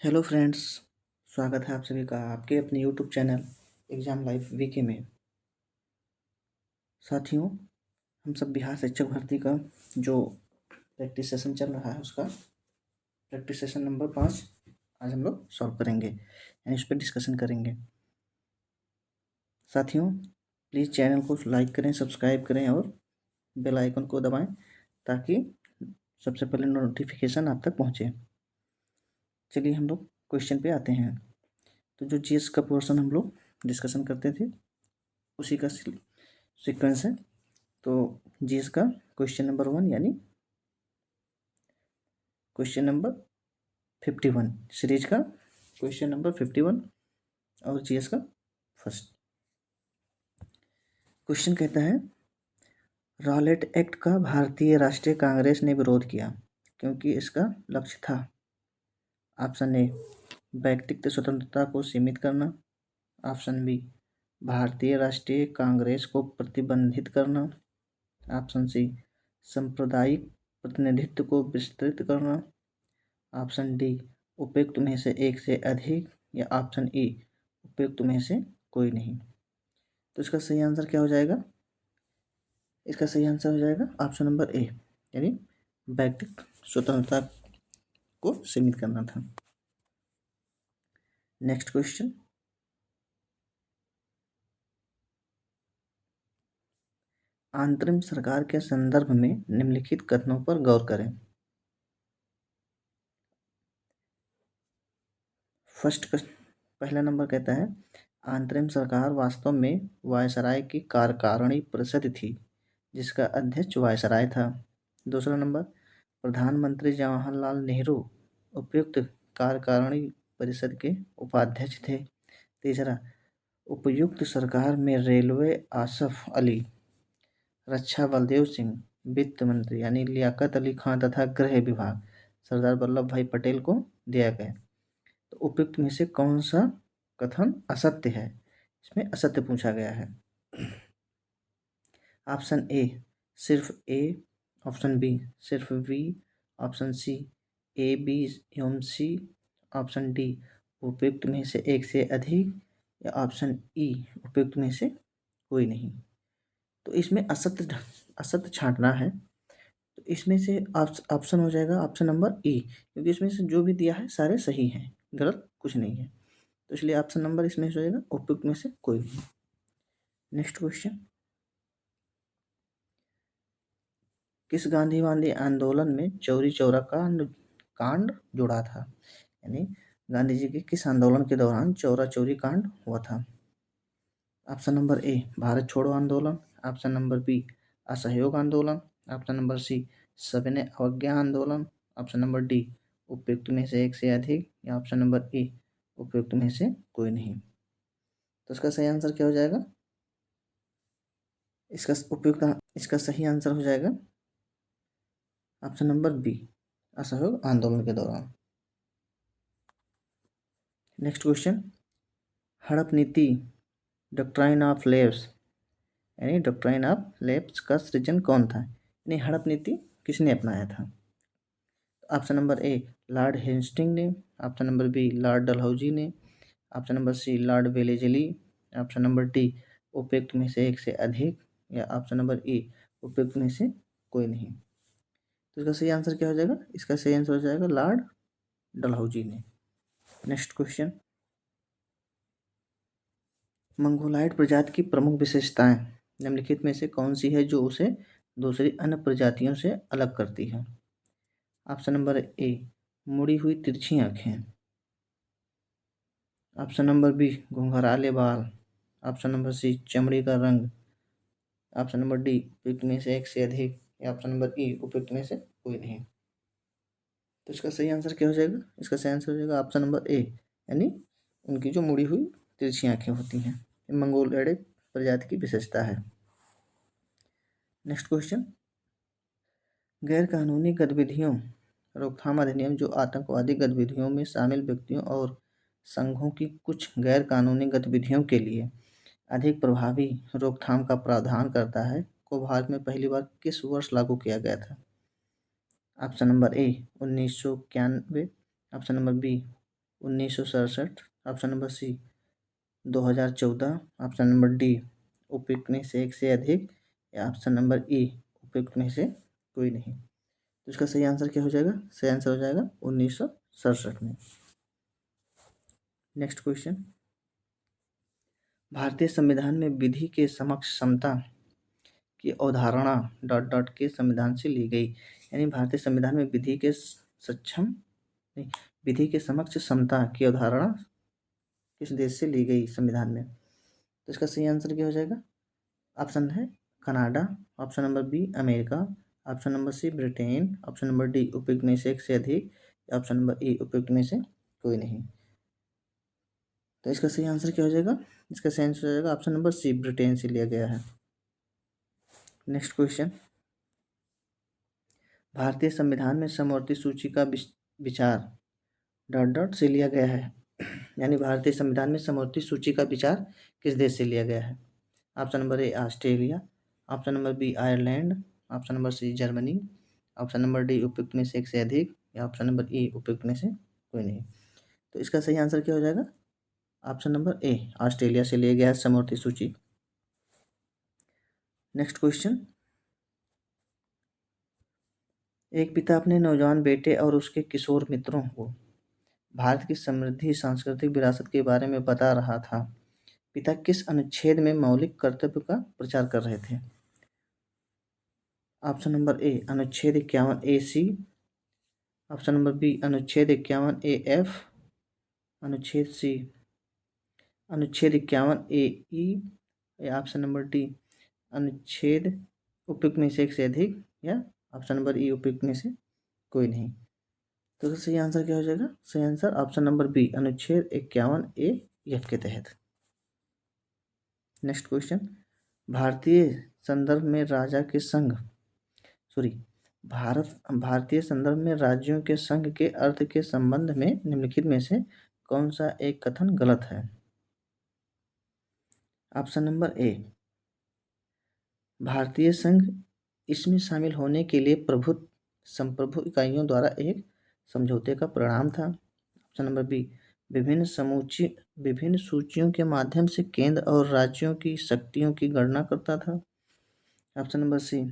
Hello friends, स्वागत है आप सभी का आपके अपने YouTube channel exam life V K. साथियों, हम सब बिहार शिक्षक भर्ती का जो प्रैक्टिस सेशन चल रहा है उसका प्रैक्टिस सेशन नंबर 5 आज हम लोग सॉल्व करेंगे, यानी उस पर डिस्कशन करेंगे। साथियों, प्लीज़ चैनल को लाइक करें, सब्सक्राइब करें और बेल आइकन को दबाएं ताकि सबसे पहले नोटिफिकेशन आप तक पहुँचे। चलिए हम लोग क्वेश्चन पे आते हैं। तो जो जीएस का पोर्शन हम लोग डिस्कशन करते थे उसी का सीक्वेंस है। तो जीएस का क्वेश्चन नंबर 1 यानी क्वेश्चन नंबर 51 सीरीज का क्वेश्चन नंबर 51 और जीएस का फर्स्ट क्वेश्चन कहता है, रॉलेट एक्ट का भारतीय राष्ट्रीय कांग्रेस ने विरोध किया क्योंकि इसका लक्ष्य था ऑप्शन ए व्यक्तिगत स्वतंत्रता को सीमित करना, ऑप्शन बी भारतीय राष्ट्रीय कांग्रेस को प्रतिबंधित करना, ऑप्शन सी सांप्रदायिक प्रतिनिधित्व को विस्तृत करना, ऑप्शन डी उपयुक्त में से एक से अधिक, या ऑप्शन ई उपयुक्त में से कोई नहीं। तो इसका सही आंसर क्या हो जाएगा? इसका सही आंसर हो जाएगा ऑप्शन नंबर ए, यानी व्यक्तिगत स्वतंत्रता को सीमित करना था। नेक्स्ट क्वेश्चन, अंतरिम सरकार के संदर्भ में निम्नलिखित कथनों पर गौर करें। पहला नंबर कहता है, अंतरिम सरकार वास्तव में वायसराय की कार्यकारिणी परिषद थी जिसका अध्यक्ष वायसराय था। दूसरा नंबर, प्रधानमंत्री जवाहरलाल नेहरू उपयुक्त कार्यकारिणी परिषद के उपाध्यक्ष थे। तीसरा, उपयुक्त सरकार में रेलवे आसफ अली, रक्षा बलदेव सिंह, वित्त मंत्री यानी लियाकत अली खान तथा गृह विभाग सरदार वल्लभ भाई पटेल को दिया गया। तो उपयुक्त में से कौन सा कथन असत्य है? इसमें असत्य पूछा गया है। ऑप्शन ए सिर्फ ए, ऑप्शन बी सिर्फ B, option C A B एवं सी, ऑप्शन डी उपयुक्त में से एक से अधिक, या ऑप्शन ई उपयुक्त में से कोई नहीं। तो इसमें असत्य छांटना है। तो इसमें से ऑप्शन हो जाएगा ऑप्शन नंबर ई, क्योंकि इसमें से जो भी दिया है सारे सही हैं, गलत कुछ नहीं है। तो इसलिए ऑप्शन नंबर इसमें हो जाएगा उपयुक्त में से कोई नहीं। नेक्स्ट क्वेश्चन, किस गांधीवादी आंदोलन में चौरी चौरा कांड जुड़ा था? यानी गांधी जी के किस आंदोलन के दौरान चौरा चौरी कांड हुआ था? ऑप्शन नंबर ए भारत छोड़ो आंदोलन, ऑप्शन नंबर बी असहयोग आंदोलन, ऑप्शन नंबर सी सविनय अवज्ञा आंदोलन, ऑप्शन नंबर डी उपयुक्त में से एक से अधिक, या ऑप्शन नंबर ए उपयुक्त में से कोई नहीं। तो इसका सही आंसर क्या हो जाएगा? इसका सही आंसर हो जाएगा ऑप्शन नंबर बी असहयोग आंदोलन के दौरान। नेक्स्ट क्वेश्चन, हड़प नीति डॉक्ट्राइन ऑफ लेब्स यानी डॉक्ट्राइन ऑफ लेब्स का सृजन कौन था? यानी हड़प नीति किसने अपनाया था? Option number A Lord Hasting ने, option number B Lord Dalhousie ने, option number C Lord Wellesley, option number D उपयुक्त में से एक से अधिक, या ऑप्शन नंबर ई उपयुक्त में से कोई नहीं। तो इसका सही आंसर क्या हो जाएगा? इसका सही आंसर हो जाएगा लॉर्ड डलहौजी ने। नेक्स्ट क्वेश्चन, मंगोलाइड प्रजाति की प्रमुख विशेषताएं निम्नलिखित में से कौन सी है जो उसे दूसरी अन्य प्रजातियों से अलग करती है? ऑप्शन नंबर ए मुड़ी हुई तिरछी आंखें, ऑप्शन नंबर बी घुंघराले बाल, ऑप्शन नंबर सी चमड़ी का रंग, ऑप्शन नंबर डी उपयुक्त में से एक से अधिक, या ऑप्शन नंबर ई उपयुक्त में से कोई नहीं। तो इसका सही आंसर क्या हो जाएगा? इसका सही आंसर हो जाएगा ऑप्शन नंबर ए, यानी उनकी जो मुड़ी हुई तिरछी आंखें होती हैं। मंगोलाइड प्रजाति की विशेषता है। नेक्स्ट क्वेश्चन, गैर कानूनी गतिविधियों रोकथाम अधिनियम जो आतंकवादी गतिविधियों में शामिल व्यक्तियों और संघों की कुछ गैर कानूनी गतिविधियों के लिए अधिक प्रभावी रोकथाम का प्रावधान करता है को भारत में पहली बार किस वर्ष लागू किया गया था? Option number A 1991, option number B 1967। Option number C 2014। Option number D उपयुक्त में से एक से अधिक, या ऑप्शन नंबर ई उपयुक्त में से कोई नहीं। तो इसका सही आंसर क्या हो जाएगा? सही आंसर हो जाएगा 1967 में। नेक्स्ट क्वेश्चन, भारतीय संविधान में विधि के समक्ष समता की अवधारणा डॉट डॉट के संविधान से ली गई। यानी भारतीय संविधान में विधि के सक्षम नहीं, विधि के समक्ष समता की अवधारणा किस देश से ली गई संविधान में? तो इसका सही आंसर क्या हो जाएगा? ऑप्शन है Canada, option number B America, option number C Britain, option number D उपयुक्त में से एक से अधिक, ऑप्शन नंबर ई उपयुक्त में से कोई नहीं। तो इसका सही आंसर क्या हो जाएगा? इसका सही आंसर हो जाएगा ऑप्शन नंबर सी ब्रिटेन से लिया गया है। नेक्स्ट क्वेश्चन, भारतीय संविधान में समवर्ती सूची का विचार डॉट डॉट से लिया गया है। यानी भारतीय संविधान में समवर्ती सूची का विचार किस देश से लिया गया है? Option number A Australia, option number B Ireland, option number C Germany, option number D उपयुक्त में से एक से अधिक, या ऑप्शन नंबर ई उपयुक्त में से कोई नहीं। तो इसका सही आंसर क्या हो जाएगा? ऑप्शन नंबर ए ऑस्ट्रेलिया से लिया गया है समवर्ती सूची। नेक्स्ट क्वेश्चन, एक पिता अपने नौजवान बेटे और उसके किशोर मित्रों को भारत की समृद्धि सांस्कृतिक विरासत के बारे में बता रहा था। पिता किस अनुच्छेद में मौलिक कर्तव्य का प्रचार कर रहे थे? ऑप्शन नंबर ए अनुच्छेद 51A(c), ऑप्शन नंबर बी अनुच्छेद 51A(f), अनुच्छेद सी अनुच्छेद 51A(e), या ऑप्शन नंबर डी अनुच्छेद उपयुक्त में से एक से अधिक, या ऑप्शन नंबर ई उपयुक्त में से कोई नहीं। तो सही आंसर क्या हो जाएगा? सही आंसर ऑप्शन नंबर बी अनुच्छेद 51A(f) के तहत। नेक्स्ट क्वेश्चन, भारतीय संदर्भ में राजा के संघ भारतीय संदर्भ में राज्यों के संघ के अर्थ के संबंध में निम्नलिखित में से कौन सा एक कथन गलत है? ऑप्शन नंबर ए भारतीय संघ इसमें शामिल होने के लिए संप्रभु इकाइयों द्वारा एक समझौते का परिणाम था। ऑप्शन नंबर बी विभिन्न सूचियों के माध्यम से केंद्र और राज्यों की शक्तियों की गणना करता था। ऑप्शन नंबर सी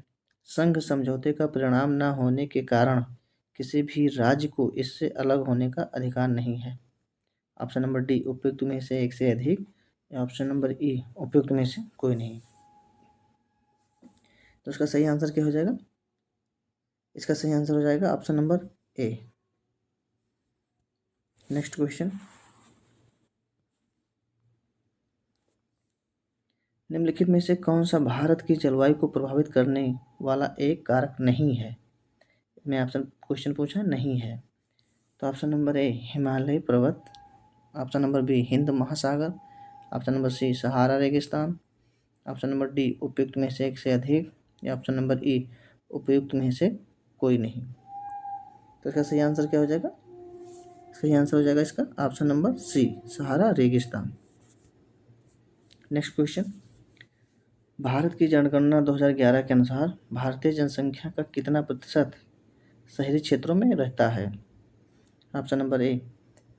संघ समझौते का परिणाम न होने के कारण किसी भी राज्य को इससे अलग होने का अधिकार नहीं है। ऑप्शन नंबर डी उपयुक्त में से एक से अधिक, या ऑप्शन नंबर ई उपयुक्त में से कोई नहीं। तो इसका सही आंसर क्या हो जाएगा? इसका सही आंसर हो जाएगा ऑप्शन नंबर ए। नेक्स्ट क्वेश्चन, निम्नलिखित में से कौन सा भारत की जलवायु को प्रभावित करने वाला एक कारक नहीं है? मैं ऑप्शन क्वेश्चन पूछा नहीं है। तो ऑप्शन नंबर ए हिमालय पर्वत, ऑप्शन नंबर बी हिंद महासागर, ऑप्शन नंबर सी सहारा रेगिस्तान, ऑप्शन नंबर डी उपयुक्त में से एक से अधिक, या ऑप्शन नंबर ई उपयुक्त में से कोई नहीं। तो इसका सही आंसर क्या हो जाएगा? सही आंसर हो जाएगा इसका ऑप्शन नंबर सी सहारा रेगिस्तान। नेक्स्ट क्वेश्चन, भारत की जनगणना 2011 के अनुसार भारतीय जनसंख्या का कितना प्रतिशत शहरी क्षेत्रों में रहता है? Option number A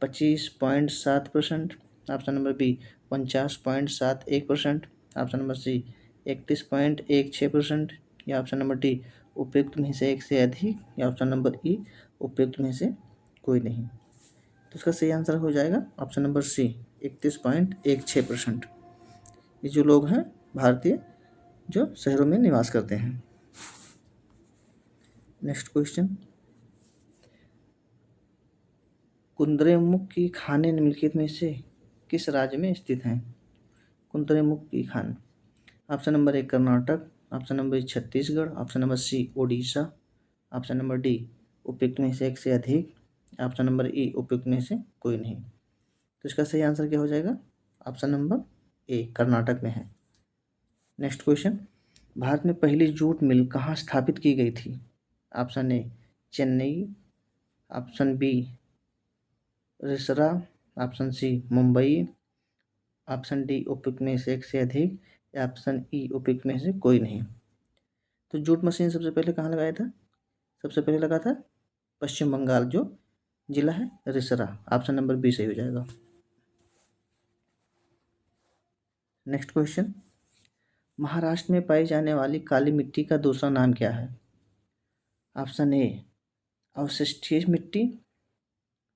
25.7%, option number B 49.71%, option number C 31.16%, या ऑप्शन नंबर डी उपयुक्त में से एक से अधिक, या ऑप्शन नंबर ई उपयुक्त में से कोई नहीं। तो इसका सही आंसर हो जाएगा ऑप्शन नंबर सी 31.16%। ये जो लोग हैं भारतीय जो शहरों में निवास करते हैं। नेक्स्ट क्वेश्चन, कुद्रेमुख की खानें निम्नलिखित में से किस राज्य में स्थित हैं? कुद्रेमुख की खान, option number A Karnataka, option number Chhattisgarh, option number C Odisha, option number D उपयुक्त में से एक से अधिक, ऑप्शन नंबर ई उपयुक्त में से कोई नहीं। तो इसका सही आंसर क्या हो जाएगा? ऑप्शन नंबर ए कर्नाटक में है। नेक्स्ट क्वेश्चन, भारत में पहली जूट मिल कहाँ स्थापित की गई थी? Option A Chennai, option B Rishra, option C Mumbai, option D उपयुक्त में से एक से अधिक, या ऑप्शन ई उपयुक्त में से कोई नहीं। तो जूट मशीन सबसे पहले कहाँ लगाया था? सबसे पहले लगा था पश्चिम बंगाल जो जिला है रिसरा। ऑप्शन नंबर बी सही हो जाएगा। नेक्स्ट क्वेश्चन, महाराष्ट्र में पाई जाने वाली काली मिट्टी का दूसरा नाम क्या है? ऑप्शन ए अवशिष्टीय मिट्टी,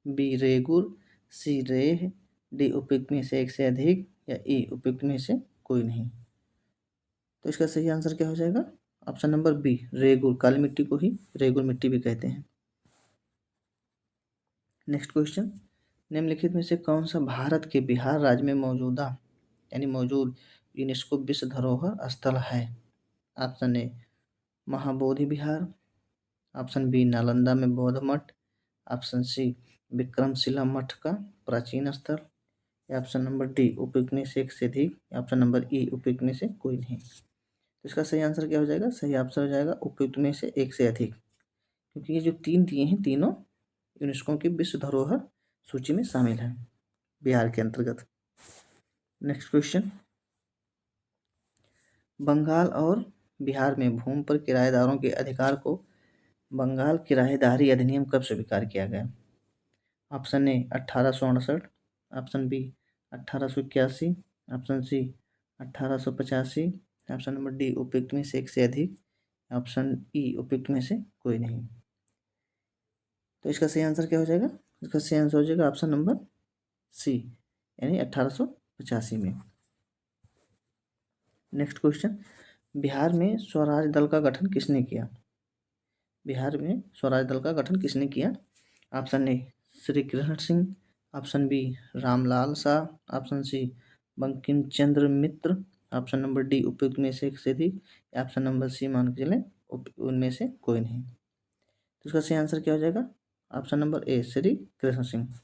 बी रेगुर, सी रेह, डी उपयुक्त में से एक से अधिक, या ई उपयुक्त में से कोई नहीं। तो इसका सही आंसर क्या हो जाएगा? Option number B regur. काली मिट्टी को ही रेगुर मिट्टी भी कहते हैं। नेक्स्ट क्वेश्चन, निम्नलिखित में से कौन सा भारत के बिहार राज्य में मौजूद यूनेस्को विश्व धरोहर स्थल है? Option A Mahabodhi Vihar, option B Nalanda में बौद्ध मठ, ऑप्शन सी विक्रमशिला मठ का प्राचीन स्थल, या ऑप्शन नंबर डी उपयुक्त में से एक से अधिक, या ऑप्शन नंबर ई उपयुक्त में से कोई नहीं। तो इसका सही आंसर क्या हो जाएगा? सही आंसर हो जाएगा उपयुक्त में से एक से अधिक, क्योंकि ये जो तीन दिए हैं तीनों यूनेस्को की विश्व धरोहर सूची में शामिल है बिहार के अंतर्गत। नेक्स्ट क्वेश्चन, बंगाल और बिहार में भूमि पर किराएदारों के अधिकार को बंगाल किराएदारी अधिनियम कब स्वीकार किया गया? Option A 1868, option B 1881, option C 1885, option number D उपयुक्त में से एक से अधिक, ऑप्शन ई उपयुक्त में से कोई नहीं। तो इसका सही आंसर क्या हो जाएगा? इसका सही आंसर हो जाएगा ऑप्शन नंबर सी, यानी 1885 में। नेक्स्ट क्वेश्चन, बिहार में स्वराज दल का गठन किसने किया? बिहार में स्वराज दल का गठन किसने किया? Option A Shri Krishna Singh, option B Ramlal Shah, option C Bankim Chandra Mitra, option number D उपयुक्त में से एक से अधिक, ऑप्शन नंबर सी मान के चलें उनमें से कोई नहीं। तो इसका सही आंसर क्या हो जाएगा? Option number A Shri Krishna Singh.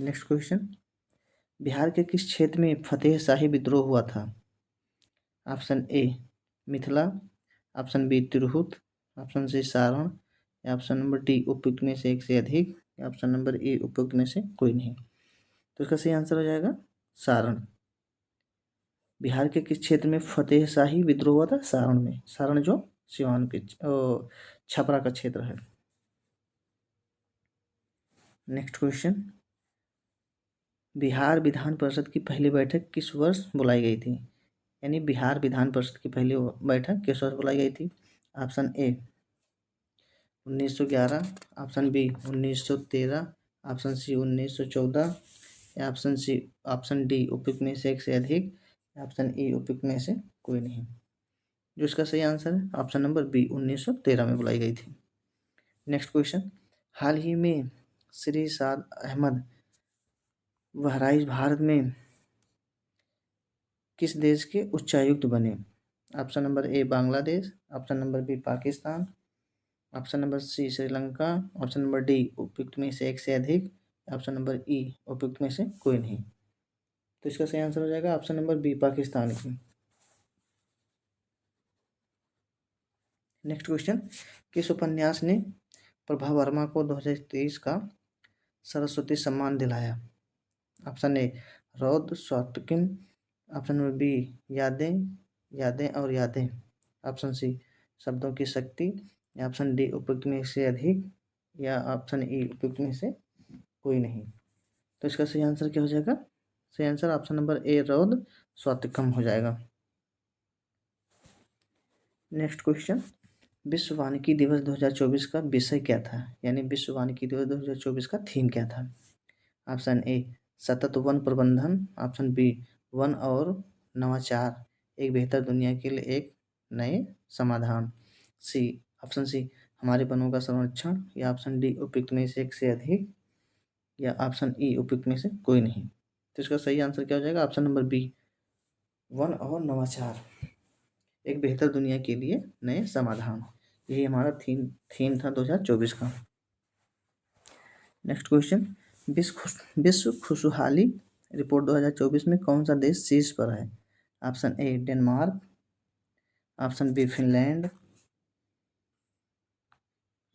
Next question, Bihar के किस क्षेत्र में फतेह शाही विद्रोह हुआ था? Option A Mithila, option B Tirhut, option C Saran, या ऑप्शन नंबर डी उपयुक्त में से एक से अधिक, या ऑप्शन नंबर ए उपयुक्त में से कोई नहीं। तो इसका सही आंसर हो जाएगा सारण। बिहार के किस क्षेत्र में फतेह शाही विद्रोह हुआ था? सारण में। सारण जो सिवान के छपरा का क्षेत्र है। नेक्स्ट क्वेश्चन, बिहार विधान परिषद की पहली बैठक किस वर्ष बुलाई गई थी? यानी बिहार विधान परिषद की पहली बैठक किस वर्ष बुलाई गई थी? Option A 1911, option B 1913, option C 1914, या ऑप्शन डी उपयुक्त में से एक से अधिक, ऑप्शन ई उपयुक्त में से कोई नहीं। जो इसका सही आंसर है ऑप्शन नंबर बी 1913 में बुलाई गई थी। नेक्स्ट क्वेश्चन, हाल ही में श्री साद अहमद बहराइच भारत में किस देश के उच्चायुक्त बने? Option number A Bangladesh, option number B Pakistan, option number C Sri Lanka, option number D उपयुक्त में से एक से अधिक, ऑप्शन नंबर ई उपयुक्त में से कोई नहीं। तो इसका सही आंसर हो जाएगा ऑप्शन नंबर बी पाकिस्तान की। नेक्स्ट क्वेश्चन, किस उपन्यास ने प्रभा वर्मा को 2023 का सरस्वती सम्मान दिलाया? ऑप्शन ए रौद्र स्वातिकिन, ऑप्शन नंबर बी यादें यादें और यादें, ऑप्शन सी शब्दों की शक्ति, या ऑप्शन डी उपयुक्त में से अधिक, या ऑप्शन ई उपयुक्त में से कोई नहीं। तो इसका सही आंसर क्या हो जाएगा? सही आंसर ऑप्शन नंबर ए रौद्र स्वातिकम हो जाएगा। नेक्स्ट क्वेश्चन, विश्व वानिकी दिवस 2024 का विषय क्या था? यानी विश्व वानिकी दिवस 2024 का थीम क्या था? ऑप्शन ए सतत वन प्रबंधन, ऑप्शन बी वन और नवाचार, एक बेहतर दुनिया के लिए एक नए समाधान, ऑप्शन सी हमारे वनों का संरक्षण, या ऑप्शन डी उपयुक्त में से एक से अधिक, या ऑप्शन ई उपयुक्त में से कोई नहीं। तो इसका सही आंसर क्या हो जाएगा? ऑप्शन नंबर बी वन और नवाचार, एक बेहतर दुनिया के लिए नए समाधान। यही हमारा थीम था 2024 का। नेक्स्ट क्वेश्चन, विश्व खुशहाली रिपोर्ट 2024 में कौन सा देश शीर्ष पर है? Option A Denmark, option B Finland,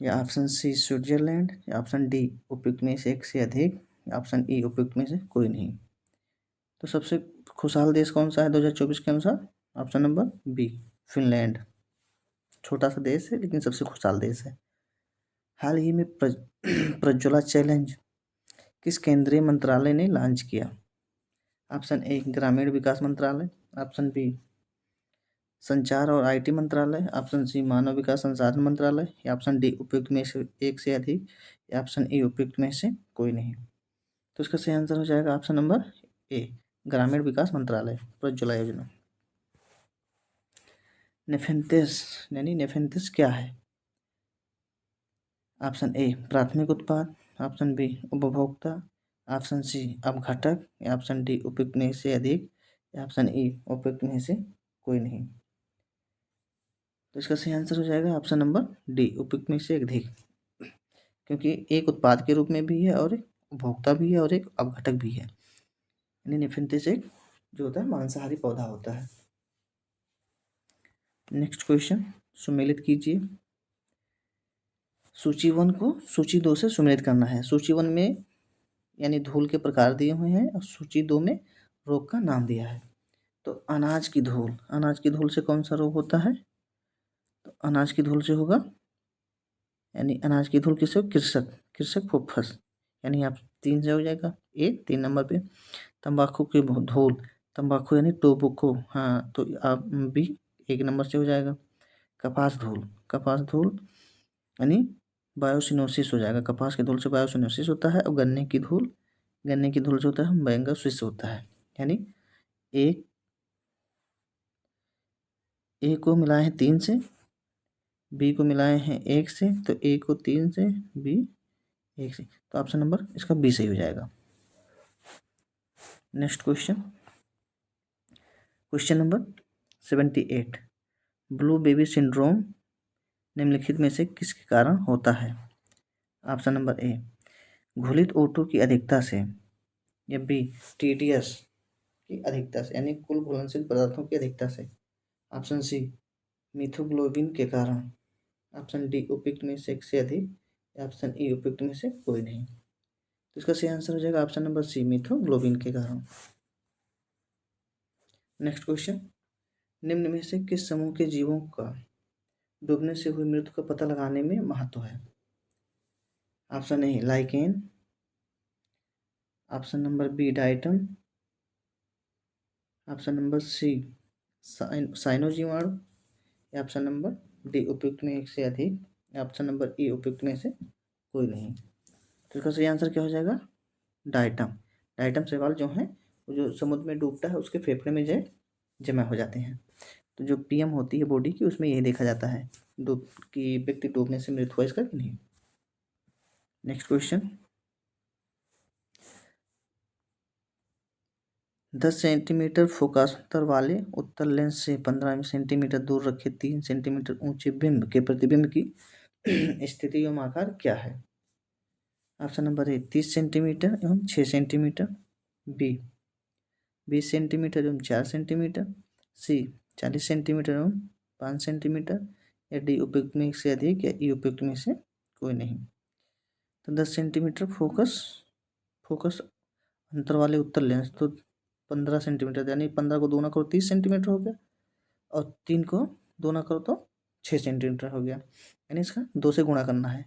या ऑप्शन सी स्विट्जरलैंड, या ऑप्शन डी उपयुक्त में से एक से अधिक, या ऑप्शन ई उपयुक्त में से कोई नहीं। तो सबसे खुशहाल देश कौन सा है 2024 के अनुसार? Option number B Finland. छोटा सा देश है लेकिन सबसे खुशहाल देश है। हाल ही में प्रज्वला चैलेंज किस केंद्रीय मंत्रालय ने लॉन्च किया? ऑप्शन ए ग्रामीण विकास मंत्रालय, ऑप्शन बी संचार और आईटी मंत्रालय, ऑप्शन सी मानव विकास संसाधन मंत्रालय, या ऑप्शन डी उपयुक्त में से एक से अधिक, या ऑप्शन ई उपयुक्त में से कोई नहीं। तो इसका सही आंसर हो जाएगा ऑप्शन नंबर ए ग्रामीण विकास मंत्रालय, प्रज्वला योजना। नेफेंथिस यानी नेफेंथिस क्या है? ऑप्शन ए प्राथमिक उत्पाद, ऑप्शन बी उपभोक्ता, ऑप्शन सी अपघटक, या ऑप्शन डी उपयुक्त में से अधिक, या ऑप्शन ई उपयुक्त में से कोई नहीं। तो इसका सही आंसर हो जाएगा ऑप्शन नंबर डी उपयुक्त में से अधिक, क्योंकि एक उत्पाद के रूप में भी है और एक उपभोक्ता भी है और एक अपघटक भी है। यानी नेफेंथिस एक जो होता है मांसाहारी पौधा होता है। नेक्स्ट क्वेश्चन सुमेलित कीजिए। सूची 1 को सूची 2 से सुमेलित करना है। सूची 1 में यानी धूल के प्रकार दिए हुए हैं और सूची 2 में रोग का नाम दिया है। तो अनाज की धूल से कौन सा रोग होता है? तो अनाज की धूल से होगा, यानी अनाज की धूल किससे? कृषक फुफ्फस, यानी आप 3 से हो जाएगा ए 3 नंबर पे। तंबाकू की धूल, तंबाकू यानी टोबैको, हाँ तो आप बी 1 नंबर से हो जाएगा। कपास धूल यानी बायोसिनोसिस हो जाएगा। कपास की धूल से बायोसिनोसिस होता है। और गन्ने की धूल से होता है बैंगोसिस होता है। यानी ए को मिलाए हैं 3 से, बी को मिलाए हैं 1 से, तो ए को 3 से, बी 1 से, तो ऑप्शन नंबर इसका बी सही हो जाएगा। Next question number 78 blue baby syndrome निम्नलिखित में से किसके कारण होता है? ऑप्शन नंबर ए घुलित O2 की अधिकता से, या बी TDS की अधिकता से यानी कुल घुलनशील पदार्थों की अधिकता से, ऑप्शन सी मिथोग्लोबिन के कारण, ऑप्शन डी उपयुक्त में से एक से अधिक, या ऑप्शन ई उपयुक्त में से कोई नहीं। तो इसका सही आंसर हो जाएगा ऑप्शन नंबर सी मिथोग्लोबिन के कारण। नेक्स्ट क्वेश्चन निम्न में से किस समूह के जीवों का डूबने से हुई मृत्यु का पता लगाने में महत्व है? Option A lichen, option number B diatom, option number C साइनोजीवाणु, या ऑप्शन नंबर डी उपयुक्त में एक से अधिक, या ऑप्शन नंबर ई उपयुक्त में से कोई नहीं। तो इसका सही आंसर क्या हो जाएगा? डाइटम शैवाल जो है वो जो समुद्र में डूबता है उसके फेफड़े में जमा हो जाते हैं। तो जो PM होती है बॉडी की उसमें यही देखा जाता है कि व्यक्ति डूबने से मृत्यु हुआ इसका कि नहीं। नेक्स्ट क्वेश्चन 10 सेंटीमीटर फोकास वाले उत्तल लेंस से 15 सेंटीमीटर दूर रखे 3 सेंटीमीटर ऊंचे बिंब के प्रतिबिंब की स्थिति एवं आकार क्या है? ऑप्शन नंबर ए 30 सेंटीमीटर एवं 6 सेंटीमीटर, बी 20 सेंटीमीटर एवं 4 सेंटीमीटर, सी 40 सेंटीमीटर एवं 5 सेंटीमीटर, या डी उपयुक्त में से अधिक, या ई उपयुक्त में से कोई नहीं। तो 10 सेंटीमीटर फोकस अंतर वाले उत्तल लेंस, तो 15 सेंटीमीटर, यानी 15 को 2 करो 30 सेंटीमीटर हो गया, और 3 को 2 करो तो 6 सेंटीमीटर हो गया, यानी इसका 2 से गुणा करना है।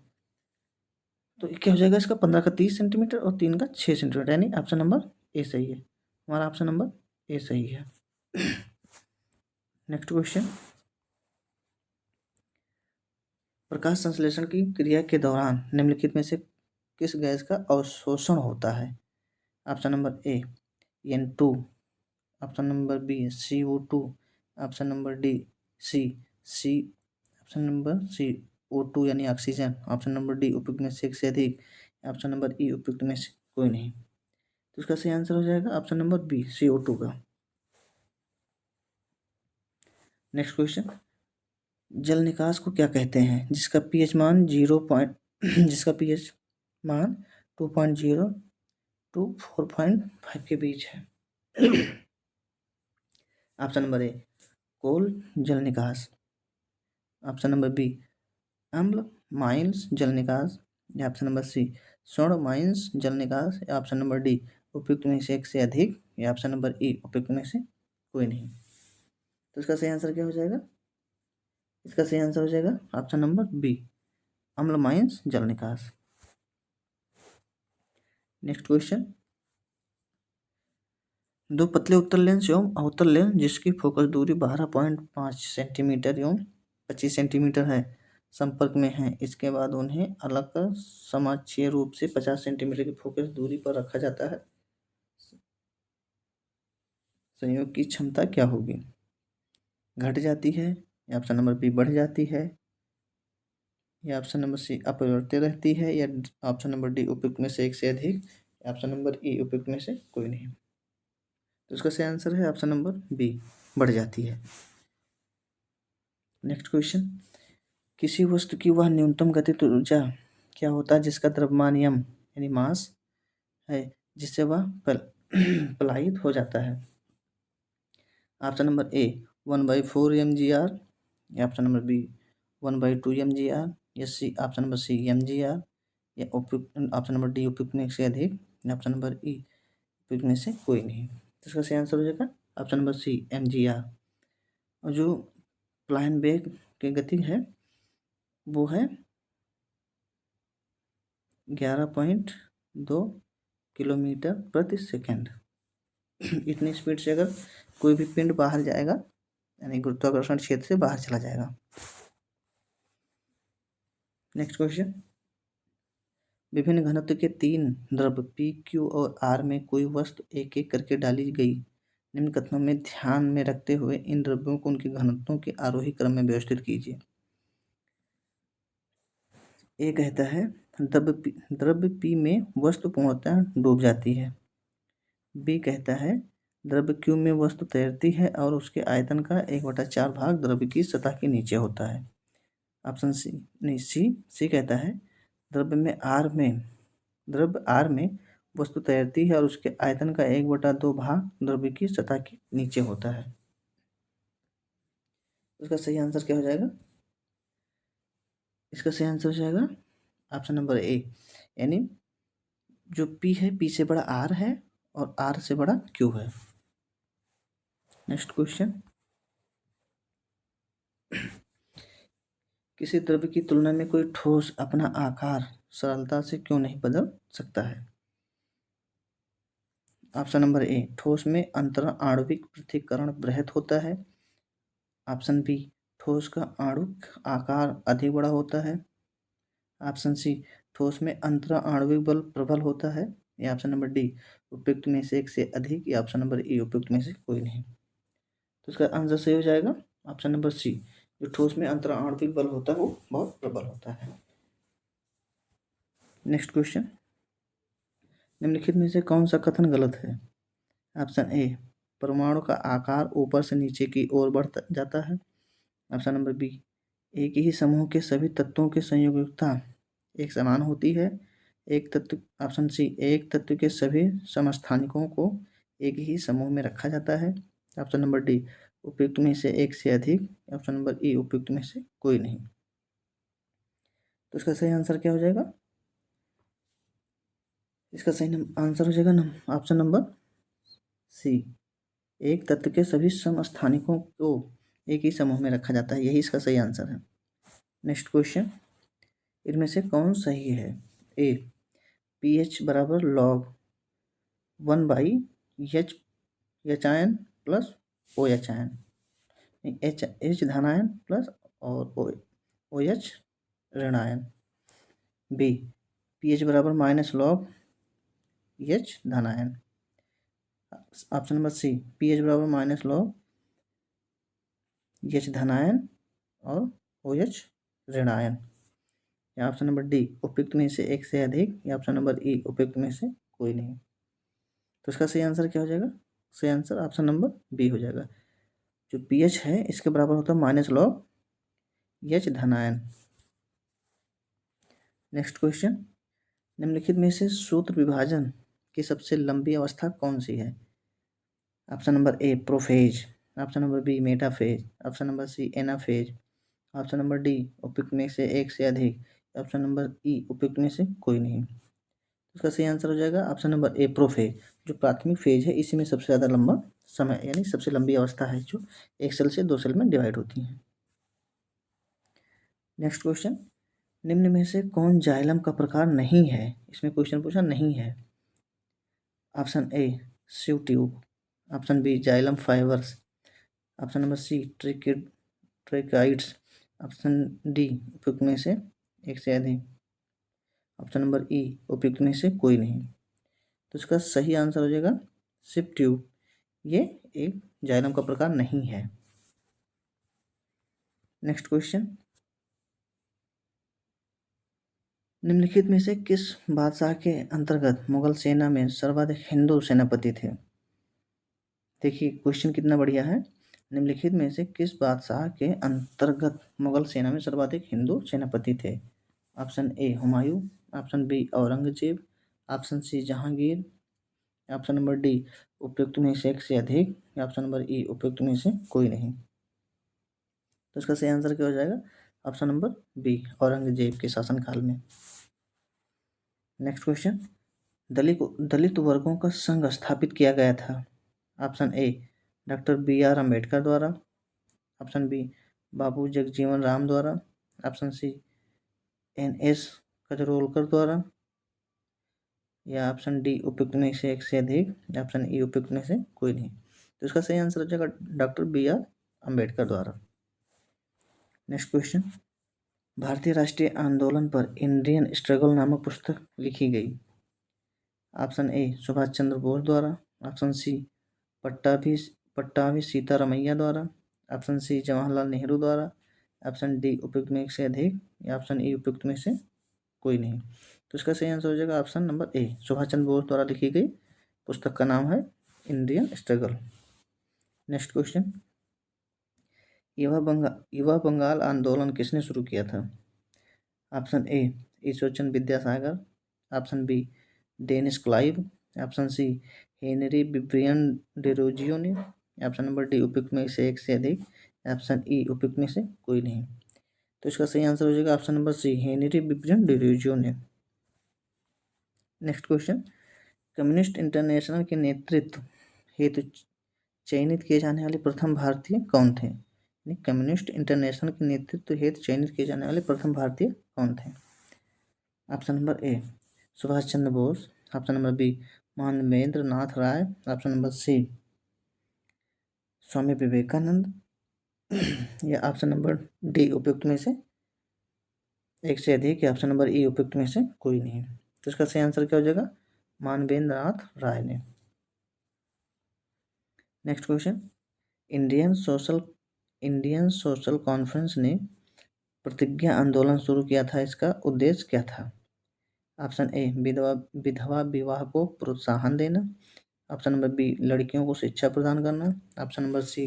तो क्या हो जाएगा इसका? 15 का 30 सेंटीमीटर और 3 का 6 सेंटीमीटर, यानी ऑप्शन नंबर ए सही है। हमारा ऑप्शन नंबर ए सही है। नेक्स्ट क्वेश्चन प्रकाश संश्लेषण की क्रिया के दौरान निम्नलिखित में से किस गैस का अवशोषण होता है? Option number A N2, option number B CO2, option number D C option number C O2 यानी ऑक्सीजन, ऑप्शन नंबर डी उपयुक्त में से एक से अधिक, ऑप्शन नंबर ई उपयुक्त में से कोई नहीं। तो इसका सही आंसर हो जाएगा ऑप्शन नंबर बी CO2 का। नेक्स्ट क्वेश्चन जल निकास को क्या कहते हैं जिसका pH मान 2.0 टू 4.5 के बीच है? ऑप्शन नंबर ए कोल जल निकास, ऑप्शन नंबर बी अम्ल माइल्स जल निकास, या ऑप्शन नंबर सी स्वर्ण माइंस जल निकास, या ऑप्शन नंबर डी उपयुक्त में से एक से अधिक, या ऑप्शन नंबर ई उपयुक्त में से कोई नहीं। तो इसका सही आंसर क्या हो जाएगा? इसका सही आंसर हो जाएगा ऑप्शन नंबर बी अम्ल माइंस जल निकास। नेक्स्ट क्वेश्चन, दो पतले उत्तल लेंस एवं अवतल लेंस जिसकी फोकस दूरी 12.5 सेंटीमीटर एवं 25 सेंटीमीटर है संपर्क में है, इसके बाद उन्हें अलग कर समाक्षीय रूप से 50 सेंटीमीटर की फोकस दूरी पर रखा जाता है, संयोग की क्षमता क्या होगी? घट जाती है, या ऑप्शन नंबर बी बढ़ जाती है, या ऑप्शन नंबर सी अपरिवर्तित रहती है, या ऑप्शन नंबर डी उपयुक्त में से एक से अधिक, या ऑप्शन नंबर ई उपयुक्त में से कोई नहीं। तो इसका सही आंसर है ऑप्शन नंबर बी, बढ़ जाती है। नेक्स्ट क्वेश्चन, किसी वस्तु की वह न्यूनतम गतिज ऊर्जा क्या होता है जिसका द्रव्यमान यम यानी मास है जिससे वह पलायित हो जाता है? ऑप्शन नंबर ए 1/4 mgr, या ऑप्शन नंबर बी 1/2 mgr, या C option number C mgr, या उपयुक्त ऑप्शन नंबर डी उपयुक्त में से अधिक, या ऑप्शन नंबर ई उपयुक्त में से कोई नहीं। तो इसका सही आंसर हो जाएगा ऑप्शन नंबर सी mgr। और जो पलायन वेग की गति है वो है 11.2 किलोमीटर प्रति सेकंड। इतनी स्पीड से अगर कोई भी पिंड बाहर जाएगा यानी गुरुत्वाकर्षण क्षेत्र से बाहर चला जाएगा। नेक्स्ट क्वेश्चन, विभिन्न घनत्व के 3 द्रव्य पी क्यू और आर में कोई वस्तु एक एक करके डाली गई, निम्न कथनों में ध्यान में रखते हुए इन द्रव्यों को उनके घनत्वों के आरोही क्रम में व्यवस्थित कीजिए। ए कहता है द्रव्य पी में वस्तु पूर्णतः डूब जाती है। बी कहता है द्रव्य क्यू में वस्तु तैरती है और उसके आयतन का 1/4 भाग द्रव्य की सतह के नीचे होता है। ऑप्शन सी नहीं सी कहता है द्रव्य आर में वस्तु तैरती है और उसके आयतन का 1/2 भाग द्रव्य की सतह के नीचे होता है। उसका सही आंसर क्या हो जाएगा? इसका सही आंसर हो जाएगा ऑप्शन नंबर ए, यानी जो पी है पी से बड़ा आर है और आर से बड़ा क्यू है। नेक्स्ट क्वेश्चन, किसी द्रव्य की तुलना में कोई ठोस अपना आकार सरलता से क्यों नहीं बदल सकता है? ऑप्शन नंबर ए, ठोस में अंतरण आणविक पृथक्करण बृहद होता है। ऑप्शन बी, ठोस का आणविक आकार अधिक बड़ा होता है। ऑप्शन सी, ठोस में अंतरण आणविक बल प्रबल होता है, या ऑप्शन नंबर डी उपयुक्त में से एक से अधिक, या ऑप्शन नंबर ई उपयुक्त में से कोई नहीं। तो इसका आंसर सही हो जाएगा ऑप्शन नंबर सी, जो ठोस में अंतरण आणविक बल होता है वो बहुत प्रबल होता है। नेक्स्ट क्वेश्चन, निम्नलिखित में से कौन सा कथन गलत है? ऑप्शन ए, परमाणु का आकार ऊपर से नीचे की ओर बढ़ जाता है। ऑप्शन नंबर बी, एक ही समूह के सभी तत्वों की संयोजकता एक समान होती है। ऑप्शन सी, एक तत्व के सभी समस्थानिकों को एक ही समूह में रखा जाता है। ऑप्शन नंबर डी, उपयुक्त में से एक से अधिक। ऑप्शन नंबर ई, उपयुक्त में से कोई नहीं। तो इसका सही आंसर क्या हो जाएगा? इसका सही आंसर हो जाएगा ऑप्शन नंबर सी, एक तत्व के सभी समस्थानिकों को एक ही समूह में रखा जाता है, यही इसका सही आंसर है। नेक्स्ट क्वेश्चन, इनमें से कौन सही है? ए, pH बराबर log 1/H ion plus OH ion, H धनायन प्लस और OH ऋण आयन। बी, pH बराबर -log H धनायन। ऑप्शन नंबर सी, pH बराबर -log H धनायन और OH ऋण आयन, या ऑप्शन नंबर डी उपयुक्त में से एक से अधिक, या ऑप्शन नंबर ई उपयुक्त में से कोई नहीं। तो इसका सही आंसर क्या हो जाएगा? सही आंसर ऑप्शन नंबर बी हो जाएगा। जो pH है इसके बराबर होता है -log H धनायन। नेक्स्ट क्वेश्चन, निम्नलिखित में से सूत्र विभाजन की सबसे लंबी अवस्था कौन सी है? Option number A, prophase. Option number B, metaphase. Option number C, anaphase. Option number D, उपयुक्त में से एक से अधिक। ऑप्शन नंबर ई, उपयुक्त में से कोई नहीं। उसका सही आंसर हो जाएगा ऑप्शन नंबर ए, प्रोफेज। जो प्राथमिक फेज है इसी में सबसे ज़्यादा लंबा समय यानी सबसे लंबी अवस्था है जो एक सेल से 2 सेल में डिवाइड होती है। नेक्स्ट क्वेश्चन, निम्न में से कौन जाइलम का प्रकार नहीं है? इसमें क्वेश्चन पूछा नहीं है। Option A sieve tube, option B xylem fibres, option number C tracheids, option D उपयुक्त में से एक से अधिक, ऑप्शन नंबर ई उपयुक्त में से कोई नहीं। तो इसका सही आंसर हो जाएगा सिप ट्यूब। ये एक जाइलम का प्रकार नहीं है। नेक्स्ट क्वेश्चन, निम्नलिखित में से किस बादशाह के अंतर्गत मुगल सेना में सर्वाधिक हिंदू सेनापति थे? देखिए क्वेश्चन कितना बढ़िया है। निम्नलिखित में से किस बादशाह के अंतर्गत मुगल सेना में सर्वाधिक हिंदू सेनापति थे? Option A Humayun, option B Aurangzeb, option C Jahangir, option number D उपयुक्त में से एक से अधिक, या ऑप्शन नंबर ई उपयुक्त में से कोई नहीं। तो इसका सही आंसर क्या हो जाएगा? ऑप्शन नंबर बी औरंगजेब के शासनकाल में। नेक्स्ट क्वेश्चन, दलित वर्गों का संघ स्थापित किया गया था। Option A doctor B R Ambedkar द्वारा, ऑप्शन बी बाबू जगजीवन राम द्वारा, option C N S Kajrolkar द्वारा, या ऑप्शन डी उपयुक्त में से एक से अधिक, या ऑप्शन ई उपयुक्त में से कोई नहीं। तो इसका सही आंसर हो जाएगा डॉक्टर बी आर अम्बेडकर द्वारा। नेक्स्ट क्वेश्चन, भारतीय राष्ट्रीय आंदोलन पर इंडियन स्ट्रगल नामक पुस्तक लिखी गई। ऑप्शन ए सुभाष चंद्र बोस द्वारा, ऑप्शन सी पट्टाभी सीतारमैया द्वारा, ऑप्शन सी जवाहरलाल नेहरू द्वारा, ऑप्शन डी उपयुक्त में एक से अधिक, या ऑप्शन ई उपयुक्त में से कोई नहीं। तो इसका सही आंसर हो जाएगा option number A Subhash Chandra Bose द्वारा लिखी गई पुस्तक का नाम है इंडियन स्ट्रगल। नेक्स्ट क्वेश्चन, युवा बंगाल आंदोलन किसने शुरू किया था? Option A Ishwarchand Vidyasagar, option B Dennis Clive, option C Henry बिब्रियन डेरोजियो ने, ऑप्शन नंबर डी उपयुक्त में से एक से अधिक, ऑप्शन ई उपयुक्त में से कोई नहीं। तो इसका सही आंसर हो जाएगा ऑप्शन नंबर सी हेनरी बिब्रियन डेरोजियो ने। नेक्स्ट क्वेश्चन, कम्युनिस्ट इंटरनेशनल के नेतृत्व हेतु चयनित किए जाने वाले प्रथम भारतीय कौन थे? कम्युनिस्ट इंटरनेशनल के नेतृत्व हेतु चयनित किए जाने वाले प्रथम भारतीय कौन थे? Option number A Subhash Chandra Bose, option number B Manvendra Nath Roy, option number C Swami Vivekananda, या ऑप्शन नंबर डी उपयुक्त में से एक से अधिक, या ऑप्शन नंबर ई उपयुक्त में से कोई नहीं। तो इसका सही आंसर क्या हो जाएगा? मानवेंद्र नाथ राय ने। Next question, Indian social conference ने प्रतिज्ञा आंदोलन शुरू किया था, इसका उद्देश्य क्या था? ऑप्शन ए विधवा विवाह को प्रोत्साहन देना, ऑप्शन नंबर बी लड़कियों को शिक्षा प्रदान करना, ऑप्शन नंबर सी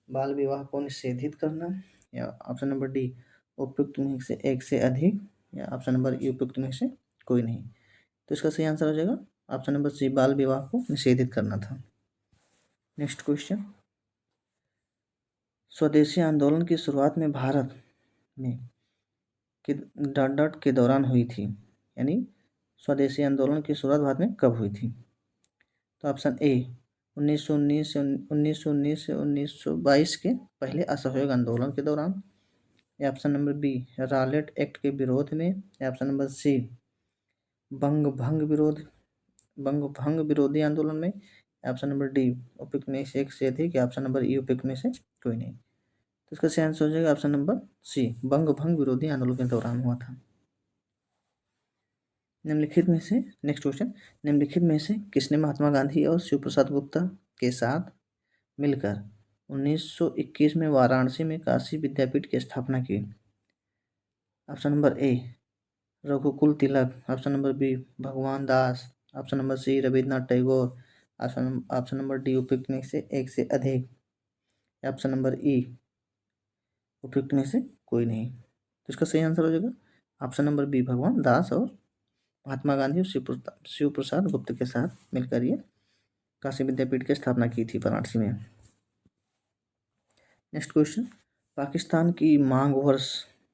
बाल विवाह को निषेधित करना, या ऑप्शन नंबर डी उपयुक्त में से एक से अधिक, या ऑप्शन नंबर ई उपयुक्त में से कोई नहीं। तो इसका सही आंसर हो जाएगा ऑप्शन नंबर सी बाल विवाह को निषेधित करना था। नेक्स्ट क्वेश्चन, स्वदेशी आंदोलन की शुरुआत में भारत में डॉट के दौरान हुई थी, यानी स्वदेशी आंदोलन की शुरुआत भारत में कब हुई थी? तो ऑप्शन ए 1919 से 1922 के पहले असहयोग आंदोलन के दौरान, या option number B Rowlatt Act के विरोध में, या ऑप्शन नंबर सी बंग भंग विरोधी आंदोलन में, ऑप्शन नंबर डी उपयुक्त में से एक से अधिक, या ऑप्शन नंबर ई उपयुक्त में से कोई नहीं। तो इसका सही आंसर हो जाएगा ऑप्शन नंबर सी बंग भंग विरोधी आंदोलन के दौरान हुआ था। निम्नलिखित में से नेक्स्ट क्वेश्चन, निम्नलिखित में से किसने महात्मा गांधी और शिव प्रसाद गुप्ता के साथ मिलकर 1921 में वाराणसी में काशी विद्यापीठ की स्थापना की? Option number A Raghukul Tilak, option number B Bhagwan Das, option number C Rabindranath Tagore, option number D उपयुक्त में से एक से अधिक, ऑप्शन नंबर ई उपयुक्त में से कोई नहीं। तो इसका सही आंसर हो जाएगा ऑप्शन नंबर बी भगवान दास और महात्मा गांधी और शिव प्रसाद गुप्त के साथ मिलकर ये काशी विद्यापीठ की स्थापना की थी वाराणसी में। नेक्स्ट क्वेश्चन, पाकिस्तान की मांग वर्ष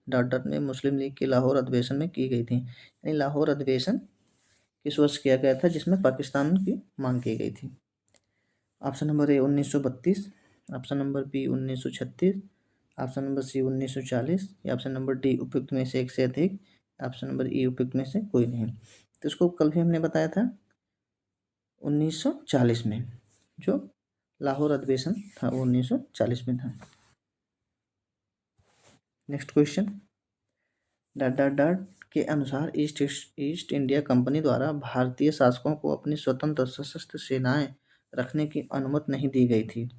डॉट में मुस्लिम लीग के लाहौर अधिवेशन में की गई थी, यानी लाहौर अधिवेशन किस वर्ष किया गया था जिसमें पाकिस्तान की मांग की गई थी? Option number A 1932, option number B 1936, option number C 1940, या ऑप्शन नंबर डी उपयुक्त में से एक से अधिक, ऑप्शन नंबर ई उपयुक्त में से कोई नहीं। तो इसको कल भी हमने बताया था 1940 में, जो लाहौर अधिवेशन था वो 1940 में था। Next question, dot dot dot के अनुसार ईस्ट इंडिया कंपनी द्वारा भारतीय शासकों को अपनी स्वतंत्र सशस्त्र सेनाएं रखने की अनुमति नहीं दी गई थी।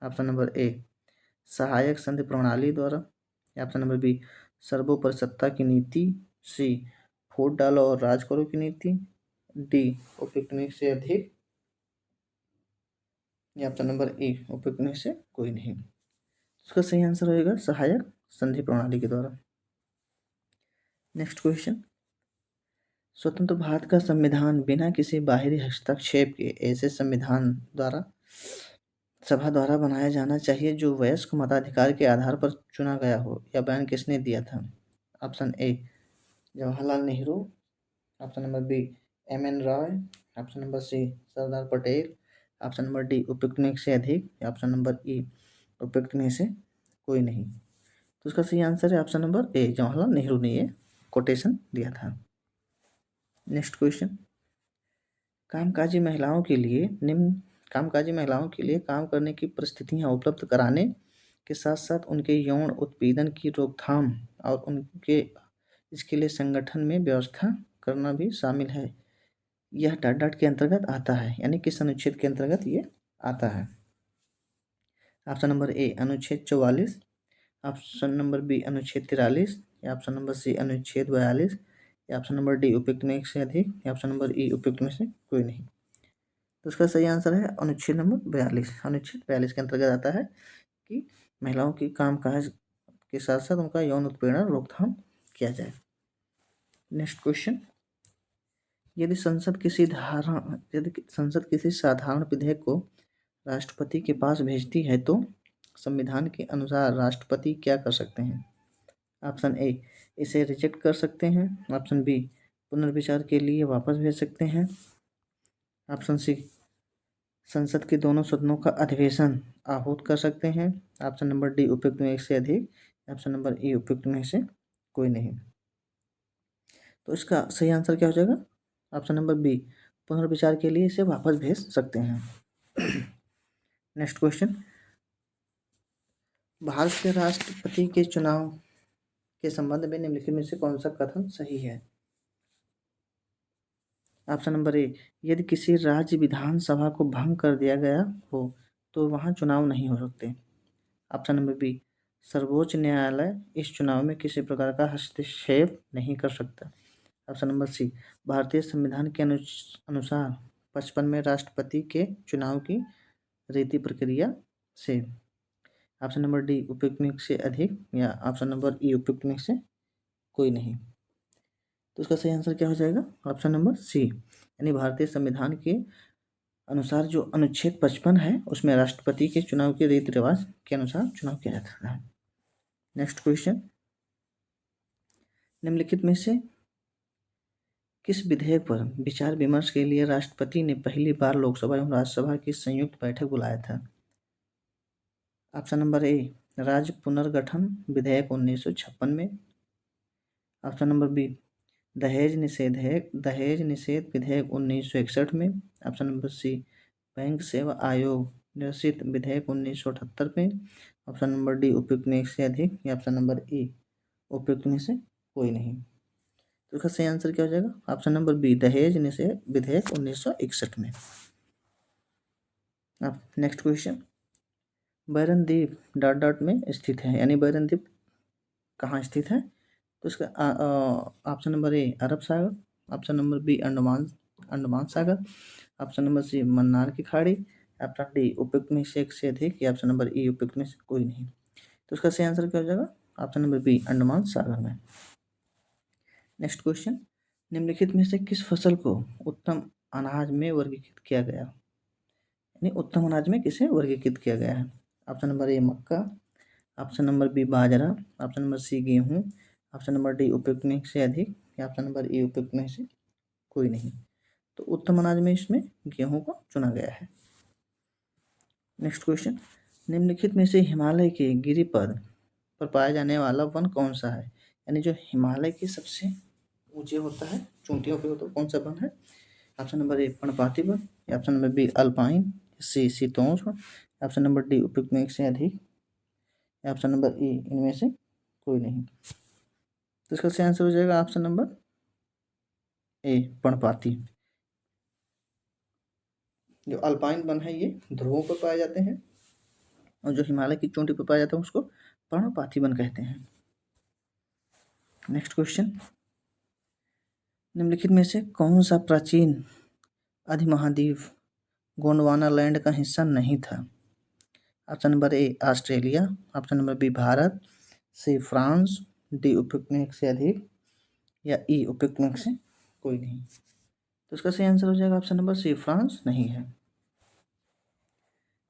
ऑप्शन नंबर ए सहायक संधि प्रणाली द्वारा, ऑप्शन नंबर बी सर्वोपरि सत्ता की नीति, सी वोट डालो और राज करो की नीति, डी उपयुक्त में से अधिक, या ऑप्शन नंबर ए उपयुक्त में से कोई नहीं। इसका सही आंसर होगा सहायक संधि प्रणाली के द्वारा। नेक्स्ट क्वेश्चन, स्वतंत्र भारत का संविधान बिना किसी बाहरी हस्तक्षेप के ऐसे संविधान द्वारा सभा द्वारा बनाया जाना चाहिए जो वयस्क मताधिकार के आधार पर चुना गया हो, या बयान किसने दिया था? Option A Jawaharlal Nehru, option number B M N. Roy, option number C Sardar Patel, option number D उपयुक्त में से अधिक, या ऑप्शन नंबर ई उपयुक्त में से कोई नहीं। तो उसका सही आंसर है ऑप्शन नंबर ए जवाहरलाल नेहरू ने ये कोटेशन दिया था। नेक्स्ट क्वेश्चन, कामकाजी महिलाओं के लिए काम करने की परिस्थितियां उपलब्ध कराने के साथ साथ उनके यौन उत्पीड़न की रोकथाम और उनके इसके लिए संगठन में व्यवस्था करना भी शामिल है। यह डॉट डॉट के अंतर्गत आता है, यानी किस अनुच्छेद के अंतर्गत ये आता है? ऑप्शन नंबर ए अनुच्छेद 44, ऑप्शन नंबर बी अनुच्छेद 43, या ऑप्शन नंबर सी अनुच्छेद 42, या ऑप्शन नंबर डी उपयुक्त में से अधिक, या ऑप्शन नंबर ई उपयुक्त में से कोई नहीं। तो उसका सही आंसर है अनुच्छेद नंबर 42। अनुच्छेद 42 के अंतर्गत आता है कि महिलाओं की कामकाज के साथ साथ उनका यौन उत्पीड़न रोकथाम किया जाए। नेक्स्ट क्वेश्चन, यदि संसद किसी साधारण विधेयक को राष्ट्रपति के पास भेजती है तो संविधान के अनुसार राष्ट्रपति क्या कर सकते हैं? ऑप्शन ए इसे रिजेक्ट कर सकते हैं, ऑप्शन बी पुनर्विचार के लिए वापस भेज सकते हैं, ऑप्शन सी संसद के दोनों सदनों का अधिवेशन आहूत कर सकते हैं, ऑप्शन नंबर डी उपयुक्त में एक से अधिक, ऑप्शन नंबर ई उपयुक्त में से कोई नहीं। तो इसका सही आंसर क्या हो जाएगा? ऑप्शन नंबर बी पुनर्विचार के लिए इसे वापस भेज सकते हैं। नेक्स्ट क्वेश्चन, भारत के राष्ट्रपति के चुनाव के संबंध में निम्नलिखित में से कौन सा कथन सही है? ऑप्शन नंबर ए यदि किसी राज्य विधानसभा को भंग कर दिया गया हो तो वहां चुनाव नहीं हो सकते। ऑप्शन नंबर बी सर्वोच्च न्यायालय इस चुनाव में किसी प्रकार का हस्तक्षेप नहीं कर सकता। ऑप्शन नंबर सी भारतीय संविधान के अनुसार 55 में राष्ट्रपति के चुनाव की रीति प्रक्रिया से। ऑप्शन नंबर डी उपयुक्त में से अधिक, या ऑप्शन नंबर ई उपयुक्त में से कोई नहीं। तो इसका सही आंसर क्या हो जाएगा? ऑप्शन नंबर सी, यानी भारतीय संविधान के अनुसार जो अनुच्छेद 55 है उसमें राष्ट्रपति के चुनाव के रीति रिवाज के अनुसार चुनाव किया जाता है। नेक्स्ट क्वेश्चन, निम्नलिखित में से किस विधेयक पर विचार विमर्श के लिए राष्ट्रपति ने पहली बार लोकसभा एवं राज्यसभा की संयुक्त बैठक बुलाया था? ऑप्शन नंबर ए राज्य पुनर्गठन विधेयक 1956 में, ऑप्शन नंबर बी दहेज निषेध विधेयक 1961 में, ऑप्शन नंबर सी बैंक सेवा आयोग निरसित विधेयक 1978 में, ऑप्शन नंबर डी उपयुक्त में एक से अधिक, या ऑप्शन नंबर ई उपयुक्त में से कोई नहीं। तो इसका सही आंसर क्या हो जाएगा? ऑप्शन नंबर बी दहेज निषेध विधेयक 1961 में। अब नेक्स्ट क्वेश्चन, बैरन द्वीप डॉट डॉट में स्थित है, यानी बैरन द्वीप कहाँ स्थित है? तो इसका ऑप्शन नंबर ए अरब सागर, ऑप्शन नंबर बी अंडमान सागर, ऑप्शन नंबर सी मन्नार की खाड़ी, ऑप्शन डी उपयुक्त में से एक से अधिक, या ऑप्शन नंबर ई उपयुक्त में से कोई नहीं। तो इसका सही आंसर क्या हो जाएगा? ऑप्शन नंबर बी अंडमान सागर में। नेक्स्ट क्वेश्चन, निम्नलिखित में से किस फसल को उत्तम अनाज में वर्गीकृत किया गया? यानी उत्तम अनाज में किसे वर्गीकृत किया गया है? ऑप्शन नंबर ए मक्का, ऑप्शन नंबर बी बाजरा, ऑप्शन नंबर सी गेहूँ, ऑप्शन नंबर डी उपयुक्त में से अधिक, या ऑप्शन नंबर ई उपयुक्त में से कोई नहीं। तो उत्तम अनाज में इसमें गेहूं को चुना गया है। नेक्स्ट क्वेश्चन, निम्नलिखित में से हिमालय के गिरिपद पर पाया जाने वाला वन कौन सा है? यानी जो हिमालय की सबसे ऊंचे होता है, चोटियों पे होता है, कौन सा वन है? ऑप्शन नंबर ए पर्णपाती वन, option number B alpine, C शीतोष्ण, ऑप्शन नंबर डी उपयुक्त में एक से अधिक, ऑप्शन नंबर ई इनमें से कोई नहीं। तो इसका सही आंसर हो जाएगा ऑप्शन नंबर ए पर्णपाती। जो अल्पाइन वन है ये ध्रुवों पर पाए जाते हैं, और जो हिमालय की चोटी पर पाया जाता है उसको पर्णपाती वन कहते हैं। नेक्स्ट क्वेश्चन, निम्नलिखित में से कौन सा प्राचीन अधिमहाद्वीप गोंडवाना लैंड का हिस्सा नहीं था? Option number A Australia, option number B Bharat, C France, D उपयुक्त में एक से अधिक, या ई उपयुक्त में से कोई नहीं। तो इसका सही आंसर हो जाएगा ऑप्शन नंबर सी फ्रांस नहीं है।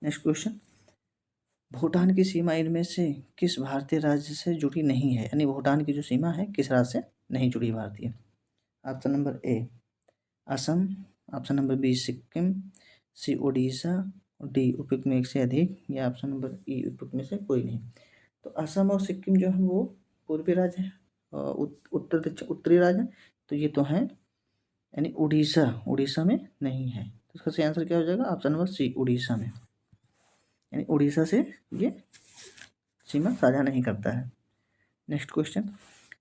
नेक्स्ट क्वेश्चन, भूटान की सीमा इनमें से किस भारतीय राज्य से जुड़ी नहीं है? यानी भूटान की जो सीमा है किस राज्य से नहीं जुड़ी भारतीय? Option number A Assam, option number B Sikkim, C Orissa, D उपयुक्त में एक से अधिक, या ऑप्शन नंबर ई उपयुक्त में से कोई नहीं। तो असम और सिक्किम जो है वो पूर्वी राज्य है, उत्तरी राज्य है, तो ये तो है, यानी उड़ीसा उड़ीसा में नहीं है। तो इसका सही आंसर क्या हो जाएगा? ऑप्शन नंबर सी उड़ीसा में, यानी उड़ीसा से ये सीमा साझा नहीं करता है। नेक्स्ट क्वेश्चन,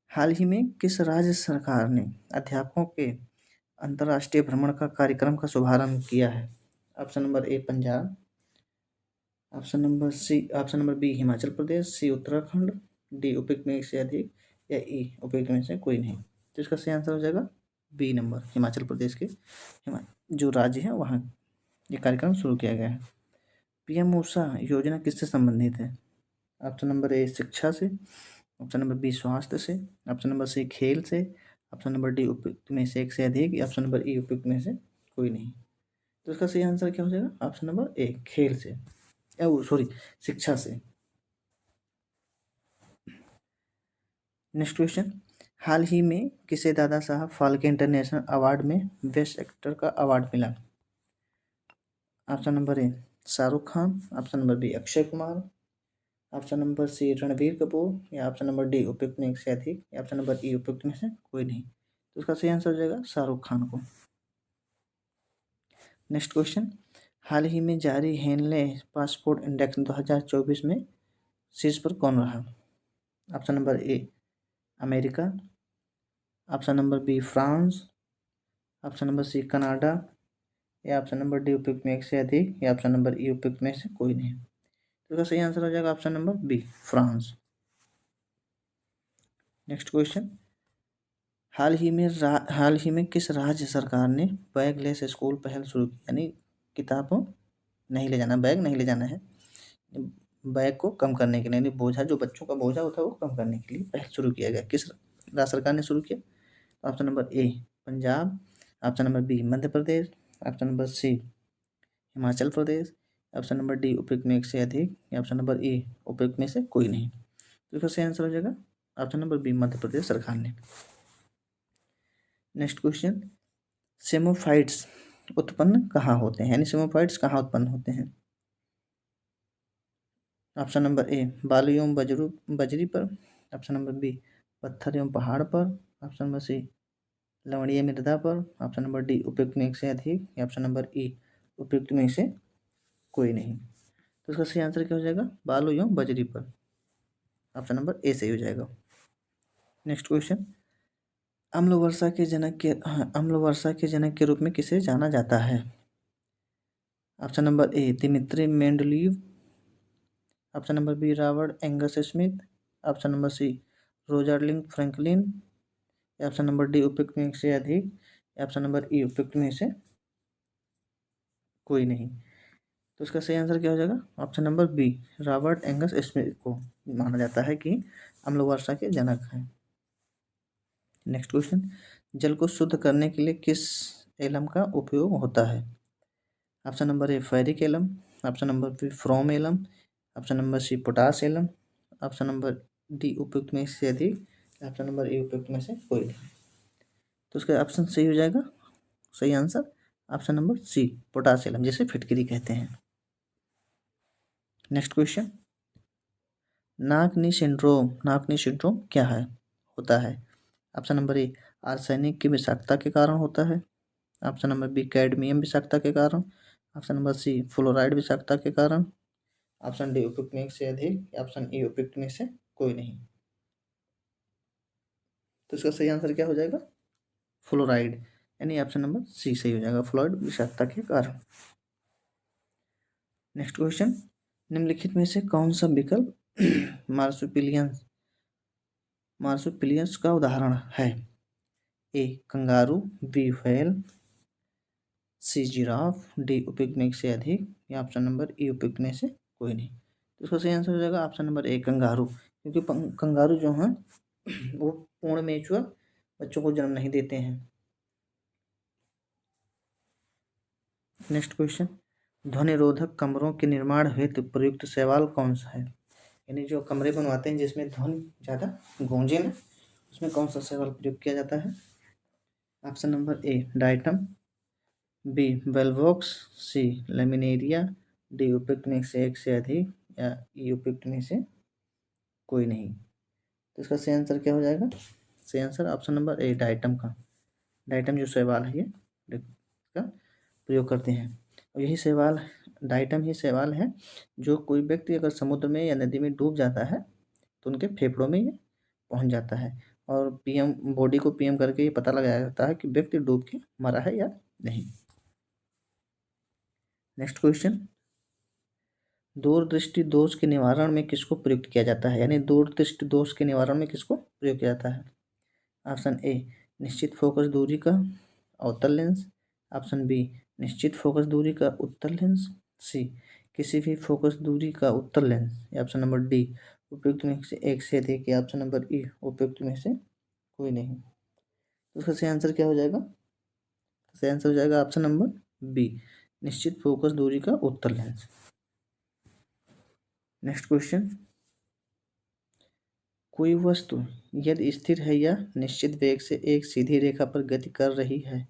हाल ही में किस राज्य सरकार ने अध्यापकों के अंतर्राष्ट्रीय भ्रमण का कार्यक्रम का शुभारंभ किया है? Option number A Punjab, option number B Himachal Pradesh, C Uttarakhand, D उपयुक्त में एक से अधिक, या ई उपयुक्त में से कोई नहीं। तो इसका सही आंसर हो जाएगा बी नंबर, हिमाचल प्रदेश के जो राज्य है वहाँ ये कार्यक्रम शुरू किया गया है। पीएम ऊषा योजना किससे संबंधित है? ऑप्शन नंबर ए शिक्षा से, ऑप्शन नंबर बी स्वास्थ्य से, ऑप्शन नंबर सी खेल से, ऑप्शन नंबर डी उपयुक्त में से एक से अधिक, या ऑप्शन नंबर ई उपयुक्त में से कोई नहीं। तो इसका सही आंसर क्या हो जाएगा? ऑप्शन नंबर ए खेल से, या सॉरी शिक्षा से। नेक्स्ट क्वेश्चन, हाल ही में किसे दादा साहब फाल्के इंटरनेशनल अवार्ड में बेस्ट एक्टर का अवार्ड मिला? Option number A Shahrukh Khan, option number B Akshay Kumar, option number C Ranbir Kapoor, या ऑप्शन नंबर डी उपयुक्त में एक से अधिक, या ऑप्शन नंबर ई उपयुक्त में से कोई नहीं। तो उसका सही आंसर हो जाएगा शाहरुख खान को। नेक्स्ट क्वेश्चन, हाल ही में जारी हेनले पासपोर्ट इंडेक्स 2024 में शीर्ष पर कौन रहा? Option number A America, option number B France, option number C Canada, या ऑप्शन नंबर डी उपयुक्त में एक से अधिक, या ऑप्शन नंबर ई उपयुक्त में से कोई नहीं। तो इसका सही आंसर हो जाएगा option number B France. Next question, हाल ही में किस राज्य सरकार ने बैगलेस स्कूल पहल शुरू की? यानी किताबों नहीं ले जाना, बैग नहीं ले जाना है, बैग को कम करने के लिए, यानी बोझा, जो बच्चों का बोझा होता है वो कम करने के लिए पहल शुरू किया गया। किस राज्य सरकार ने शुरू किया? Option number A Punjab, option number B Madhya Pradesh, option number C Himachal Pradesh, option number D उपयुक्त में एक से अधिक, या ऑप्शन नंबर ए उपयुक्त में से कोई नहीं। तो इसका सही आंसर हो जाएगा ऑप्शन नंबर बी मध्य प्रदेश सरकार ने। नेक्स्ट क्वेश्चन, सेमोफाइट्स उत्पन्न कहाँ होते हैं? यानी सेमोफाइट्स कहाँ उत्पन्न होते हैं? ऑप्शन नंबर ए बालू एवं बजरी पर, ऑप्शन नंबर बी पत्थर एवं पहाड़ पर, ऑप्शन नंबर सी लवणीय मृदा पर, ऑप्शन नंबर डी उपयुक्त में एक से अधिक, या ऑप्शन नंबर ई उपयुक्त में से कोई नहीं। तो इसका सही आंसर क्या हो जाएगा? बालू एवं बजरी पर, ऑप्शन नंबर ए सही हो जाएगा। नेक्स्ट क्वेश्चन, अम्ल वर्षा के जनक के रूप में किसे जाना जाता है? Option number A Dmitri Mendeleev, option number B Robert Angus Smith, option number C Rosalind Franklin, या ऑप्शन नंबर डी उपयुक्त में एक से अधिक, या ऑप्शन नंबर ई उपयुक्त में से कोई नहीं। तो इसका सही आंसर क्या हो जाएगा? Option number B Robert Angus Smith को माना जाता है कि अम्ल वर्षा के जनक हैं। नेक्स्ट क्वेश्चन, जल को शुद्ध करने के लिए किस एलम का उपयोग होता है? Option number A ferric alum, option number B फ्रोम alum, option number C potash alum, option number D उपयुक्त में से अधिक, ऑप्शन नंबर ए उपयुक्त में से कोई नहीं। तो उसका ऑप्शन सही हो जाएगा, सही answer option number C potash alum, जिसे फिटकरी कहते हैं। नेक्स्ट क्वेश्चन, नाकनी सिंड्रोम क्या है होता है? ऑप्शन नंबर ए आर्सेनिक की विषाक्तता के कारण होता है। ऑप्शन नंबर बी कैडमियम विषाक्तता के कारण। ऑप्शन नंबर सी फ्लोराइड विषाक्तता के कारण। ऑप्शन डी उपयुक्त में से अधिक। ऑप्शन ई उपयुक्त में से कोई नहीं। तो इसका सही आंसर क्या हो जाएगा? फ्लोराइड, यानी ऑप्शन नंबर सी सही हो जाएगा, फ्लोराइड विषाक्तता के कारण। नेक्स्ट क्वेश्चन, निम्नलिखित में से कौन सा विकल्प मार्सुपिलियंस का उदाहरण है? A kangaroo, B whale, C giraffe, D उपयुक्त में से अधिक, या ऑप्शन नंबर ई उपयुक्त में से कोई नहीं। तो इसका सही आंसर हो जाएगा ऑप्शन नंबर ए कंगारू, क्योंकि कंगारू जो हैं वो पूर्ण मेचुअर बच्चों को जन्म नहीं देते हैं। नेक्स्ट क्वेश्चन, ध्वनिरोधक कमरों के निर्माण हेतु प्रयुक्त शैवाल कौन सा है? यानी जो कमरे बनवाते हैं जिसमें ध्वनि ज़्यादा गूंजे ना, उसमें कौन सा शैवाल प्रयोग किया जाता है? Option number A diatom, B Volvox, C Laminaria, D उपयुक्त में से एक से अधिक, या ई उपयुक्त में से कोई नहीं। तो इसका सही आंसर क्या हो जाएगा? सही answer option number A diatom का। डाइटम जो शैवाल है ये का प्रयोग करते हैं, और यही शैवाल, डाइटम ही शैवाल है जो कोई व्यक्ति अगर समुद्र में या नदी में डूब जाता है तो उनके फेफड़ों में ये पहुंच जाता है, और पीएम बॉडी को पीएम करके ये पता लगाया जाता है कि व्यक्ति डूब के मरा है या नहीं। नेक्स्ट क्वेश्चन, दूरदृष्टि दोष के निवारण में किसको प्रयुक्त किया जाता है? यानी दूरदृष्टि दोष के निवारण में किसको प्रयोग किया जाता है? ऑप्शन ए निश्चित फोकस दूरी का अवतल लेंस। ऑप्शन बी निश्चित फोकस दूरी का उत्तल लेंस। सी किसी भी फोकस दूरी का उत्तल लेंस, या ऑप्शन नंबर डी उपयुक्त में से एक से अधिक, या ऑप्शन नंबर ई उपयुक्त में से कोई नहीं। तो उसका सही आंसर क्या हो जाएगा? सही आंसर हो जाएगा ऑप्शन नंबर बी निश्चित फोकस दूरी का उत्तल लेंस। नेक्स्ट क्वेश्चन, कोई वस्तु यदि स्थिर है या निश्चित वेग से एक सीधी रेखा पर गति कर रही है,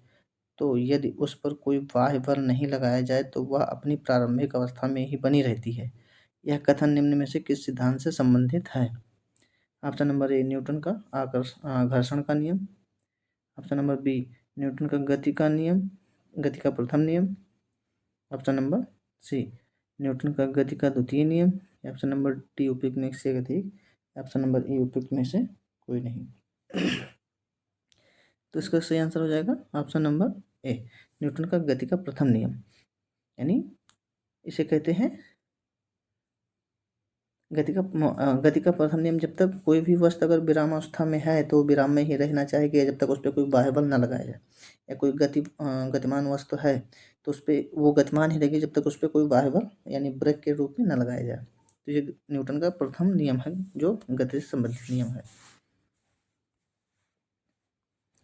तो यदि उस पर कोई बाह्य बल नहीं लगाया जाए तो वह अपनी प्रारंभिक अवस्था में ही बनी रहती है। यह कथन निम्न में से किस सिद्धांत से संबंधित है? ऑप्शन नंबर ए न्यूटन का घर्षण का नियम। ऑप्शन नंबर बी न्यूटन का गति का प्रथम नियम। ऑप्शन नंबर सी न्यूटन का गति का द्वितीय नियम। ऑप्शन नंबर डी उपयुक्त में से अधिक। ऑप्शन नंबर ई उपयुक्त में से कोई नहीं। तो इसका सही आंसर हो जाएगा ऑप्शन नंबर ए न्यूटन का गति का प्रथम नियम, यानी इसे कहते हैं गति का प्रथम नियम। जब तक कोई भी वस्तु अगर विराम अवस्था में है तो विराम में ही रहना चाहिए, जब तक उस पर कोई बाह्य बल न लगाया जाए, या कोई गतिमान वस्तु है तो उस पर वो गतिमान ही रहेगी जब तक उस पर कोई बाह्य बल यानी ब्रेक के रूप में न लगाया जाए। तो ये न्यूटन का प्रथम नियम है जो गति से संबंधित नियम है।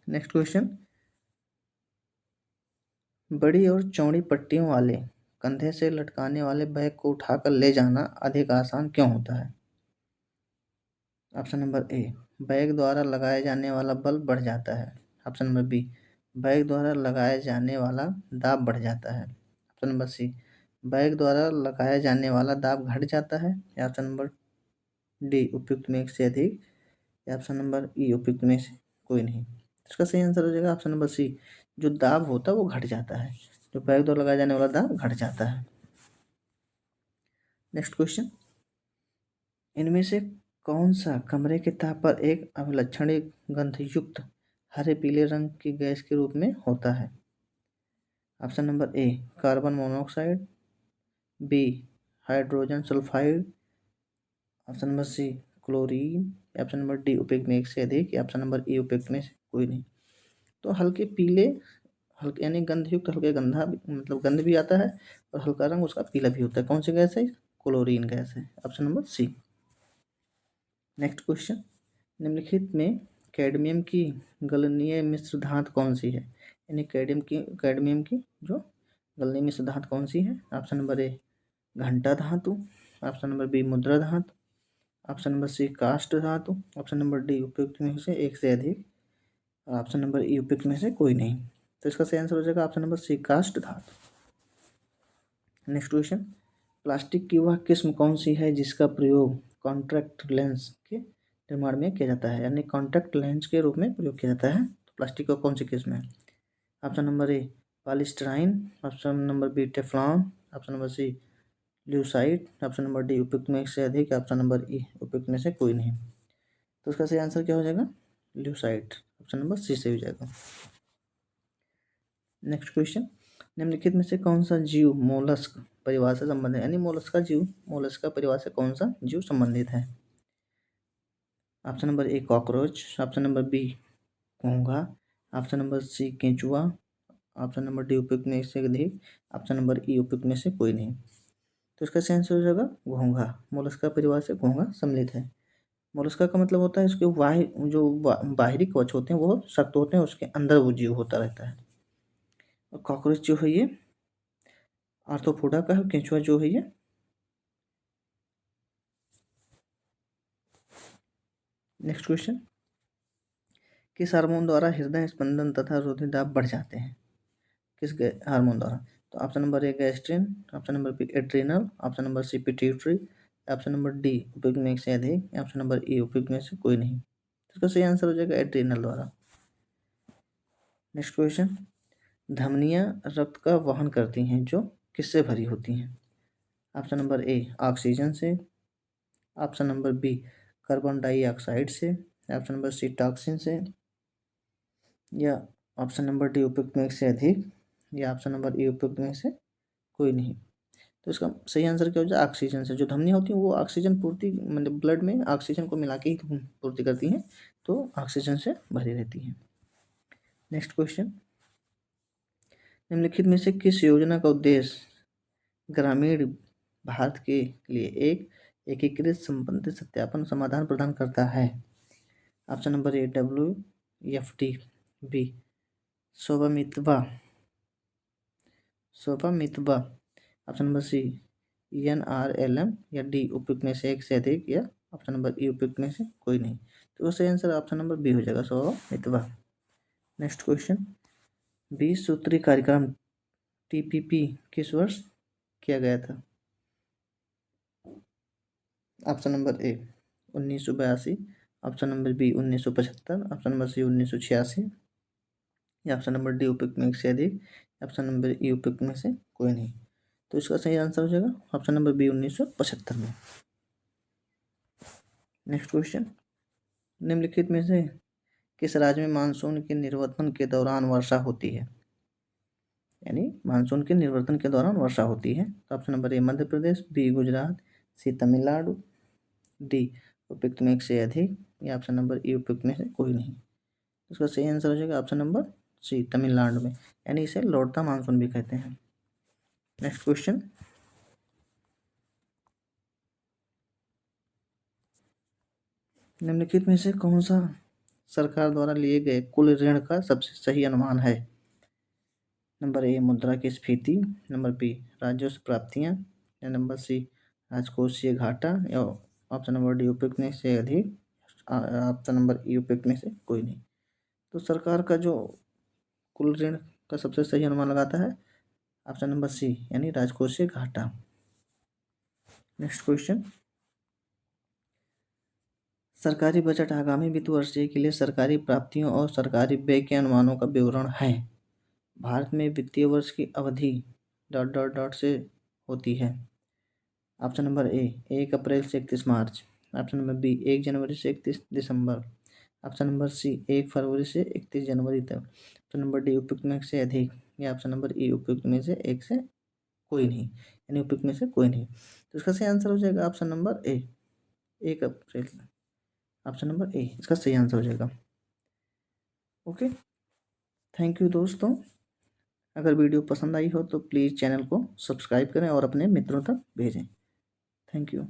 नेक्स्ट क्वेश्चन, बड़ी और चौड़ी पट्टियों वाले कंधे से लटकाने वाले बैग को उठाकर ले जाना अधिक आसान क्यों होता है? ऑप्शन नंबर ए बैग द्वारा लगाए जाने वाला बल बढ़ जाता है। ऑप्शन नंबर बी बैग द्वारा लगाए जाने वाला दाब बढ़ जाता है। ऑप्शन नंबर सी बैग द्वारा लगाया जाने वाला दाब घट जाता है। या ऑप्शन नंबर डी उपयुक्त में एक से अधिक। या ऑप्शन नंबर ई उपयुक्त में से कोई नहीं। इसका सही आंसर हो जाएगा ऑप्शन नंबर सी, जो दाब होता है वो घट जाता है, जो बैग द्वारा लगाया जाने वाला दाब घट जाता है। नेक्स्ट क्वेश्चन, इनमें से कौन सा कमरे के ताप पर एक अभिलक्षणीय गंधयुक्त हरे पीले रंग की गैस के रूप में होता है? Option number A carbon monoxide, B hydrogen sulphide, option number C chlorine, option number D उपयुक्त में एक से अधिक, या ऑप्शन नंबर ई उपयुक्त में से कोई नहीं। तो हल्के पीले, हल्के यानी गंधयुक्त, हल्के गंधा मतलब गंध भी आता है और हल्का रंग उसका पीला भी होता है। कौन सी गैस है? क्लोरीन गैस है, option number C. Next question, निम्नलिखित में कैडमियम की गलनीय मिश्र धातु कौन सी है? यानी कैडमियम की जो गलनीय मिश्र धातु कौन सी है? ऑप्शन नंबर ए घंटा धातु, ऑप्शन नंबर बी मुद्रा धातु, ऑप्शन नंबर सी काष्ठ धातु, ऑप्शन नंबर डी उपयुक्त में से एक से अधिक, ऑप्शन नंबर ई उपयुक्त में से कोई नहीं। तो इसका सही आंसर हो जाएगा ऑप्शन नंबर सी काष्ठ धातु। नेक्स्ट क्वेश्चन, प्लास्टिक की वह किस्म कौन सी है जिसका प्रयोग कॉन्टैक्ट लेंस के निर्माण में किया जाता है? यानी कॉन्टैक्ट लेंस के रूप में प्रयोग किया जाता है। प्लास्टिक का कौन सी किस्म है? Option number A polystyrene, option number B Teflon, option number C Lucite, option number D उपयुक्त में से अधिक, ऑप्शन नंबर ई उपयुक्त में से कोई नहीं। तो उसका सही आंसर क्या हो जाएगा? ल्यूसाइड, ऑप्शन नंबर सी से हो जाएगा। नेक्स्ट क्वेश्चन, निम्नलिखित में से कौन सा जीव मोलस्क परिवार से संबंधित है, यानी मोलस्का परिवार से कौन सा जीव संबंधित है? Option number A cockroach, option number B घोंघा, ऑप्शन नंबर सी केंचुआ, ऑप्शन नंबर डी उपयुक्त में से अधिक, ऑप्शन नंबर ई उपयुक्त में से कोई नहीं। तो इसका सही आंसर हो जाएगा घोंघा। मोलस्का परिवार से घोंघा सम्मिलित है। मोलस्का का मतलब होता है इसके बाहरी कवच होते हैं वो सख्त होते हैं, उसके अंदर वो जीव होता रहता है। और कॉकरोच जो है ये आर्थ्रोपोडा का है, केंचुआ जो है ये नेक्स्ट क्वेश्चन, किस हार्मोन द्वारा हृदय स्पंदन तथा हृदय दाब बढ़ जाते हैं? किस हार्मोन द्वारा? तो option number A gastrin, option number B adrenal, option number C pituitary, option number D उपयुक्त में से अधिक, ऑप्शन नंबर ई उपयुक्त में से कोई नहीं। तो इसका सही आंसर हो जाएगा एड्रिनल द्वारा। नेक्स्ट क्वेश्चन, धमनियां रक्त का वहन करती हैं जो किससे भरी होती हैं? ऑप्शन नंबर ए ऑक्सीजन से, option number B carbon dioxide से, ऑप्शन नंबर सी टॉक्सिन से, या ऑप्शन नंबर डी उपयुक्त में से अधिक, या ऑप्शन नंबर ई उपयुक्त में से कोई नहीं। तो इसका सही आंसर क्या हो जाए? ऑक्सीजन से। जो धमनियाँ होती हैं वो ऑक्सीजन पूर्ति मतलब ब्लड में ऑक्सीजन को मिला के ही पूर्ति करती हैं, तो ऑक्सीजन से भरी रहती हैं। नेक्स्ट क्वेश्चन, निम्नलिखित में से किस योजना का उद्देश्य ग्रामीण भारत के लिए एक एकीकृत संबंधित सत्यापन समाधान प्रदान करता है? Option number A WFD, B स्वामित्व, ऑप्शन नंबर सी NRLM, या डी उपयुक्त में से एक से अधिक, या ऑप्शन नंबर ई उपयुक्त में से कोई नहीं। तो सही आंसर ऑप्शन नंबर बी हो जाएगा स्वामित्व। नेक्स्ट क्वेश्चन, 20 सूत्री कार्यक्रम TPP किस वर्ष किया गया था? Option number A 1982, option number B 1975, option number C 1986, या ऑप्शन नंबर डी उपयुक्त में एक से अधिक, ऑप्शन नंबर ई उपयुक्त में से कोई नहीं। तो इसका सही आंसर हो जाएगा ऑप्शन नंबर बी 1975 में। नेक्स्ट क्वेश्चन, निम्नलिखित में से किस राज्य में मानसून के निर्वर्तन के दौरान वर्षा होती है? यानी मानसून के निर्वर्तन के दौरान वर्षा होती है। तो option number A Madhya Pradesh, B Gujarat, C Tamil Nadu, D उपयुक्त में एक से अधिक, या ऑप्शन नंबर ई उपयुक्त में से कोई नहीं। इसका सही आंसर हो जाएगा ऑप्शन नंबर सी तमिलनाडु में, यानी इसे लौटता मानसून भी कहते हैं। नेक्स्ट क्वेश्चन, निम्नलिखित में से कौन सा सरकार द्वारा लिए गए कुल ऋण का सबसे सही अनुमान है? नंबर ए मुद्रा की स्फीति, नंबर बी राजस्व प्राप्तियां, या नंबर सी राजकोषीय घाटा, या ऑप्शन नंबर डी उपयुक्त में से अधिक, ऑप्शन नंबर ई उपयुक्त में से कोई नहीं। तो सरकार का जो कुल ऋण का सबसे सही अनुमान लगाता है ऑप्शन नंबर सी, यानी राजकोषीय घाटा। नेक्स्ट क्वेश्चन, सरकारी बजट आगामी वित्त वर्ष के लिए सरकारी प्राप्तियों और सरकारी व्यय के अनुमानों का विवरण है। भारत में वित्तीय वर्ष की अवधि ... से होती है। ऑप्शन नंबर ए 1 अप्रैल से 31 मार्च, ऑप्शन नंबर बी 1 जनवरी से 31 दिसंबर, ऑप्शन नंबर सी 1 फरवरी से 31 जनवरी तक, ऑप्शन नंबर डी उपयुक्त में से अधिक, या ऑप्शन नंबर ई उपयुक्त में से एक से कोई नहीं, यानी उपयुक्त में से कोई नहीं। तो इसका सही आंसर हो जाएगा ऑप्शन नंबर ए 1 अप्रैल, ऑप्शन नंबर ए इसका सही आंसर हो जाएगा। ओके, थैंक यू दोस्तों। अगर वीडियो पसंद आई हो तो प्लीज़ चैनल को सब्सक्राइब करें और अपने मित्रों तक भेजें। Thank you.